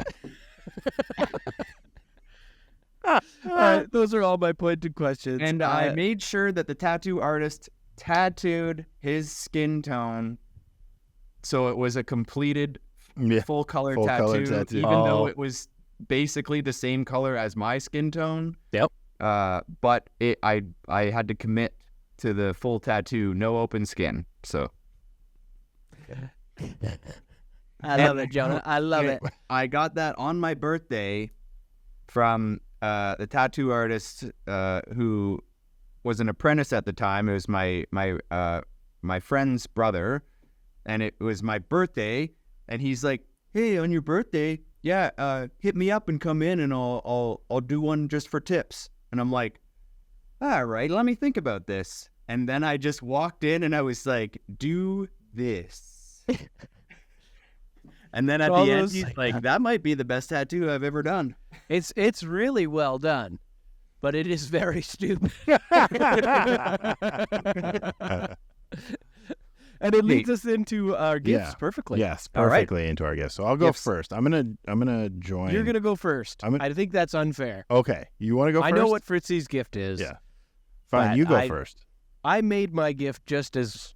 All right, those are all my pointed questions. And I made sure that the tattoo artist tattooed his skin tone so it was a completed full color tattoo, tattoo. even though it was basically the same color as my skin tone. Yep. But I had to commit to the full tattoo, no open skin. So I love it, Jonah. I love it. I got that on my birthday from the tattoo artist who was an apprentice at the time. It was my friend's brother, and it was my birthday. And he's like, "Hey, on your birthday, hit me up and come in, and I'll do one just for tips." And I'm like, "All right, let me think about this." And then I just walked in, and I was like, "Do this." And then at the end, he's like, "That might be the best tattoo I've ever done." It's really well done, but it is very stupid. And it leads us into our gifts perfectly. Yes, perfectly into our gifts. So I'll go first. I'm gonna join. You're gonna go first. I think that's unfair. Okay, you want to go first? I know what Fritzy's gift is. Yeah. Fine, you go first. I made my gift just as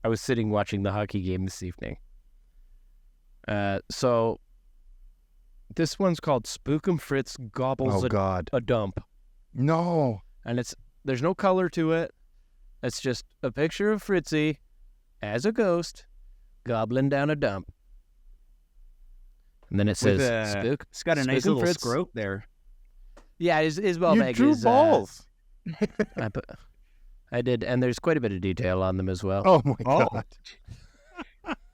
I was sitting watching the hockey game this evening. So This one's called Spookum Fritz Gobbles Oh, God. a Dump. No. And there's no color to it. It's just a picture of Fritzy as a ghost gobbling down a dump. And then it says, It's got a nice Spookum little Fritz. scrote there. Yeah, his ball You bag drew is... balls. I did, and there's quite a bit of detail on them as well. Oh, my Oh. God.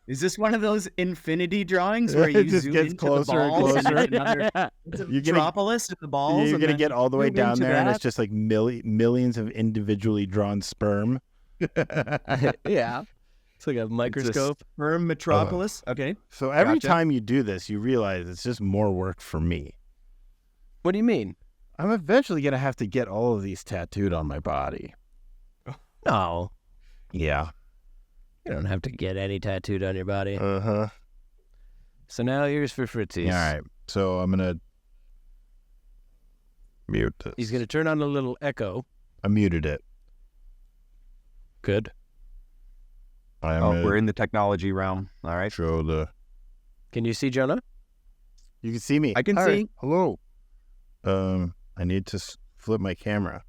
Is this one of those infinity drawings where you It just zoom gets into closer the and balls closer. and another it's a You're gonna- metropolis and the balls? You're and going to then get all the way zoom down into there, and that? it's just like millions of individually drawn sperm. Yeah. It's like a It's a microscope. sperm metropolis. Okay. So every Gotcha. time you do this, you realize it's just more work for me. What do you mean? I'm eventually going to have to get all of these tattooed on my body. No. Yeah. You don't have to get any tattooed on your body. Uh-huh. So now here's for Fritzy. All right. So I'm going to mute this. He's going to turn on a little echo. I muted it. Good. I'm Oh, going we're to in the technology realm. All right. show the... Can you see Jonah? You can see me. I can Hi. see. Hello. I need to flip my camera.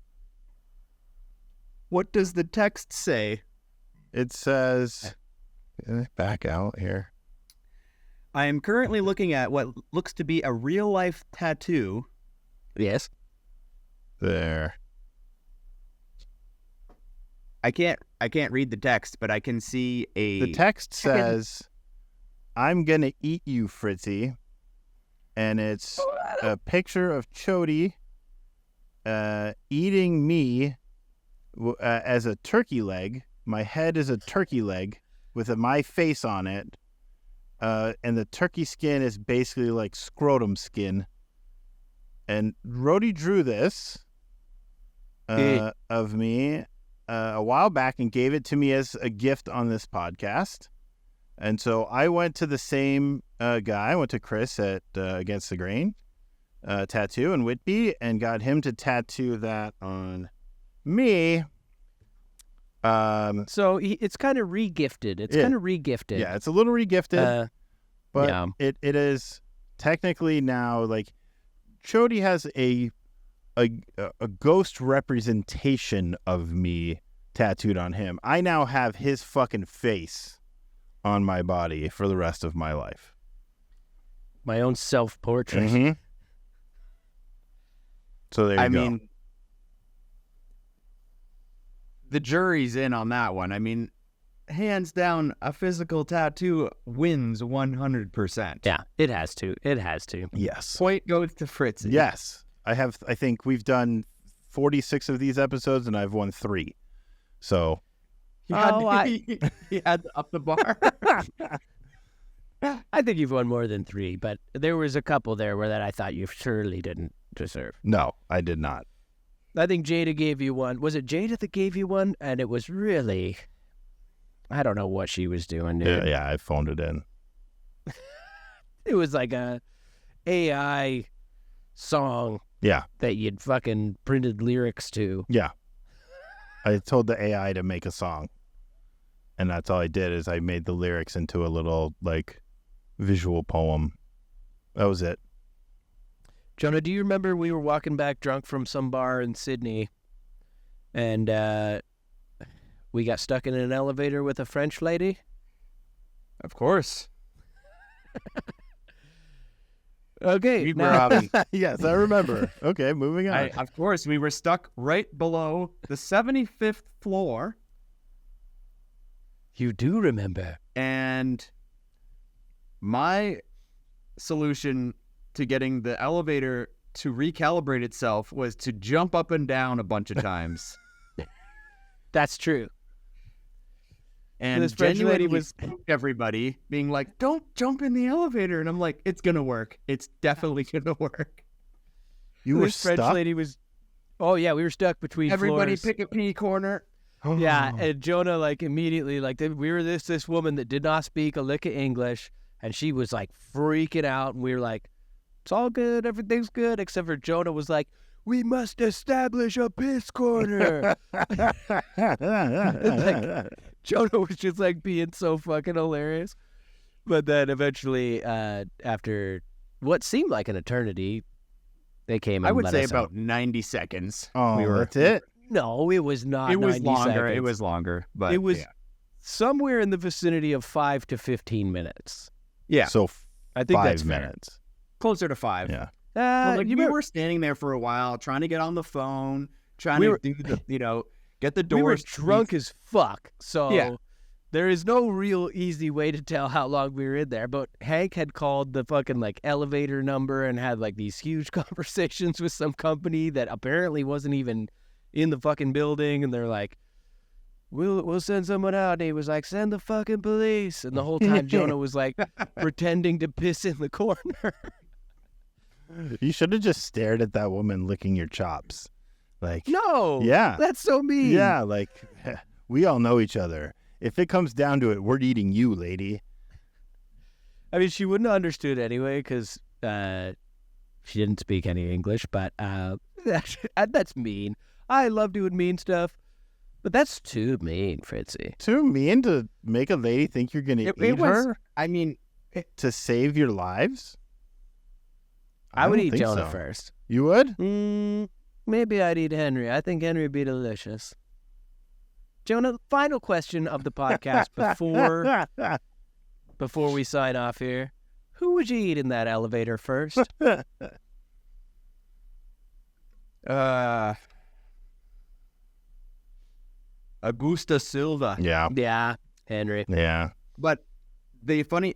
What does the text say? It says... back out here. I am currently looking at what looks to be a real-life tattoo. Yes. There. I can't read the text, but I can see a The text chicken. says, I'm going to eat you, Fritzy. And it's a picture of Chody eating me as a turkey leg. My head is a turkey leg with my face on it. And the turkey skin is basically like scrotum skin. And Rody drew this of me a while back and gave it to me as a gift on this podcast. And so I went to the same guy. I went to Chris at Against the Grain Tattoo in Whitby and got him to tattoo that on me. So it's kind of re-gifted. It's Yeah. kind of re-gifted. Yeah, it's a little regifted, but yeah. it is technically now like Chody has a ghost representation of me tattooed on him. I now have his fucking face on my body for the rest of my life. My own self-portrait. Mm-hmm. So there you I go. mean, the jury's in on that one. I mean, hands down, a physical tattoo wins 100%. Yeah, it has to. It has to. Yes. Point goes to Fritzy. Yes. I think we've done 46 of these episodes and I've won 3. So He had, Oh, he had to up the bar. I think you've won more than 3, but there was a couple there where that I thought you surely didn't deserve. no, I did not. I think Jada gave you one. Was it Jada that gave you one? And it was really, I don't know what she was doing, dude. Yeah, I phoned it in. It was like a AI song Yeah. that you'd fucking printed lyrics to. Yeah. I told the AI to make a song. And that's all I did is I made the lyrics into a little like visual poem. That was it. Jonah, do you remember we were walking back drunk from some bar in Sydney and we got stuck in an elevator with a French lady? Of course. Okay. We were, now- Yes, I remember. Okay, moving on. of course, we were stuck right below the 75th floor. You do remember. And my solution to getting the elevator to recalibrate itself was to jump up and down a bunch of times. That's true. And This French lady genuinely was- spooked everybody, being like, don't jump in the elevator. And I'm like, it's going to work. It's definitely going to work. You were This French stuck? lady was... Oh, yeah, we were stuck between Everybody floors. pick a pee corner. Yeah, and Jonah, like, immediately, like, we were this woman that did not speak a lick of English, and she was, like, freaking out, and we were like, it's all good, everything's good, except for Jonah was like, we must establish a piss corner. Jonah was just, like, being so fucking hilarious. But then eventually, after what seemed like an eternity, they came and I would let say us about out. 90 seconds. Oh, that's it? No, it was not. It was 90 longer. seconds. It was longer. But It was yeah. somewhere in the vicinity of 5 to 15 minutes. Yeah. So I think 5 that's fair. minutes. Closer to 5. Yeah. Well, like, you we were, were standing there for a while, trying to get on the phone, trying We to were- do the, get the we were doors. drunk as fuck, so Yeah. there is no real easy way to tell how long we were in there. But Hank had called the fucking like elevator number and had like these huge conversations with some company that apparently wasn't even in the fucking building, and they're like, We'll send someone out. And he was like, send the fucking police. And the whole time Jonah was like pretending to piss in the corner. You should have just stared at that woman licking your chops. Like, No. Yeah. That's so mean. yeah, like, we all know each other. If it comes down to it, we're eating you, lady. I mean, she wouldn't have understood anyway because she didn't speak any English, but that's mean. I love doing mean stuff, but that's too mean, Fritzy. Too mean to make a lady think you're going to eat her I mean, to save your lives? I would don't eat think Jonah so. first. You would? Maybe I'd eat Henry. I think Henry would be delicious. Jonah, final question of the podcast before we sign off here. Who would you eat in that elevator first? Augusta Silva. Yeah. Yeah, Henry. Yeah. But the funny,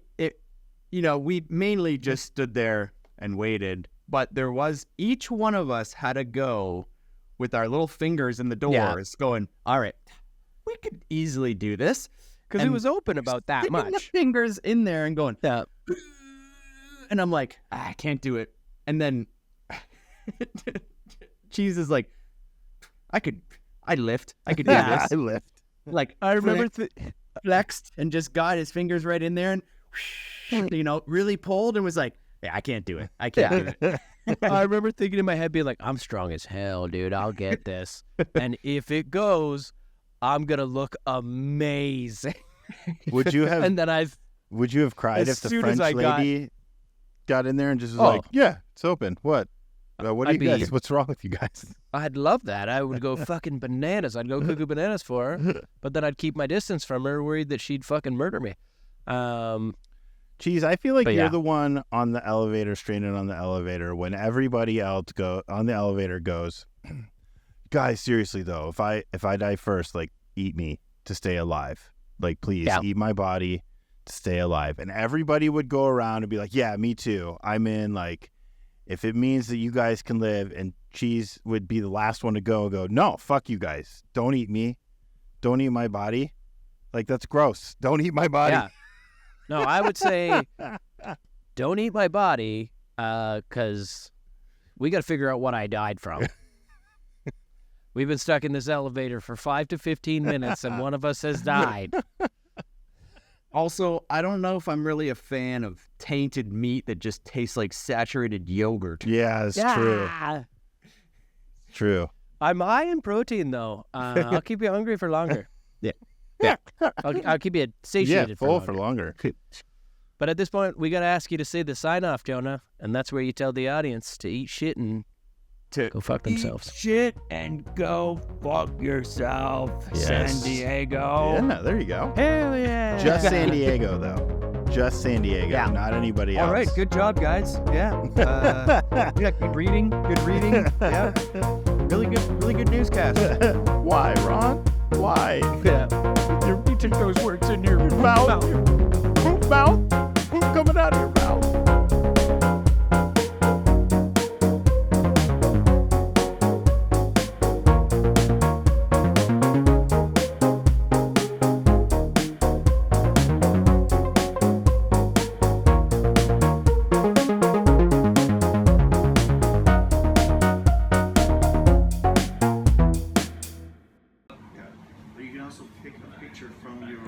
we mainly just stood there and waited. But there was, each one of us had to go with our little fingers in the doors going, all right, we could easily do this. Because it And was open about that sticking the much. fingers in there and going, Yeah. and I'm like, I can't do it. And then Cheese is like, I'd lift. I could do I this. lift. Like, I remember flexed and just got his fingers right in there and, really pulled and was like, yeah, I can't do it. I can't do it. I remember thinking in my head, being like, I'm strong as hell, dude. I'll get this. And if it goes, I'm going to look amazing. Would you have And then Would you have cried As if the soon as French I got- lady got in there and just was Oh. like, yeah, it's open. What? What do I'd you guys? be- What's wrong with you guys? I'd love that. I would go fucking bananas. I'd go cuckoo bananas for her. But then I'd keep my distance from her, worried that she'd fucking murder me. Cheese, I feel like But you're yeah. the one on the elevator, straining on the elevator when everybody else on the elevator goes, guys, seriously though, if I die first, like, eat me to stay alive. Like, please Yeah. eat my body to stay alive. And everybody would go around and be like, yeah, me too. I'm in. Like, if it means that you guys can live, and Cheese would be the last one to go, no, fuck you guys. Don't eat me. Don't eat my body. Like, that's gross. Don't eat my body. Yeah. No, I would say don't eat my body because we got to figure out what I died from. We've been stuck in this elevator for 5 to 15 minutes, and one of us has died. Also, I don't know if I'm really a fan of tainted meat that just tastes like saturated yogurt. Yeah, it's true. Yeah. True. I'm high in protein, though. I'll keep you hungry for longer. Yeah. I'll keep you Yeah, satiated full for for longer. longer. But at this point, we got to ask you to say the sign-off, Jonah. And that's where you tell the audience to eat shit and To go fuck themselves. Shit and go fuck yourself, Yes. San Diego. Yeah, there you go. Hell yeah. Just San Diego, though. Just San Diego, Yeah. not anybody else. All right, good job, guys. Yeah. Good reading. Good reading. Yeah. Really good newscast. Why, Ron? Why? Yeah. You're reaching those words in your mouth. Poop mouth. Poop coming out of your mouth.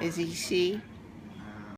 Is he she?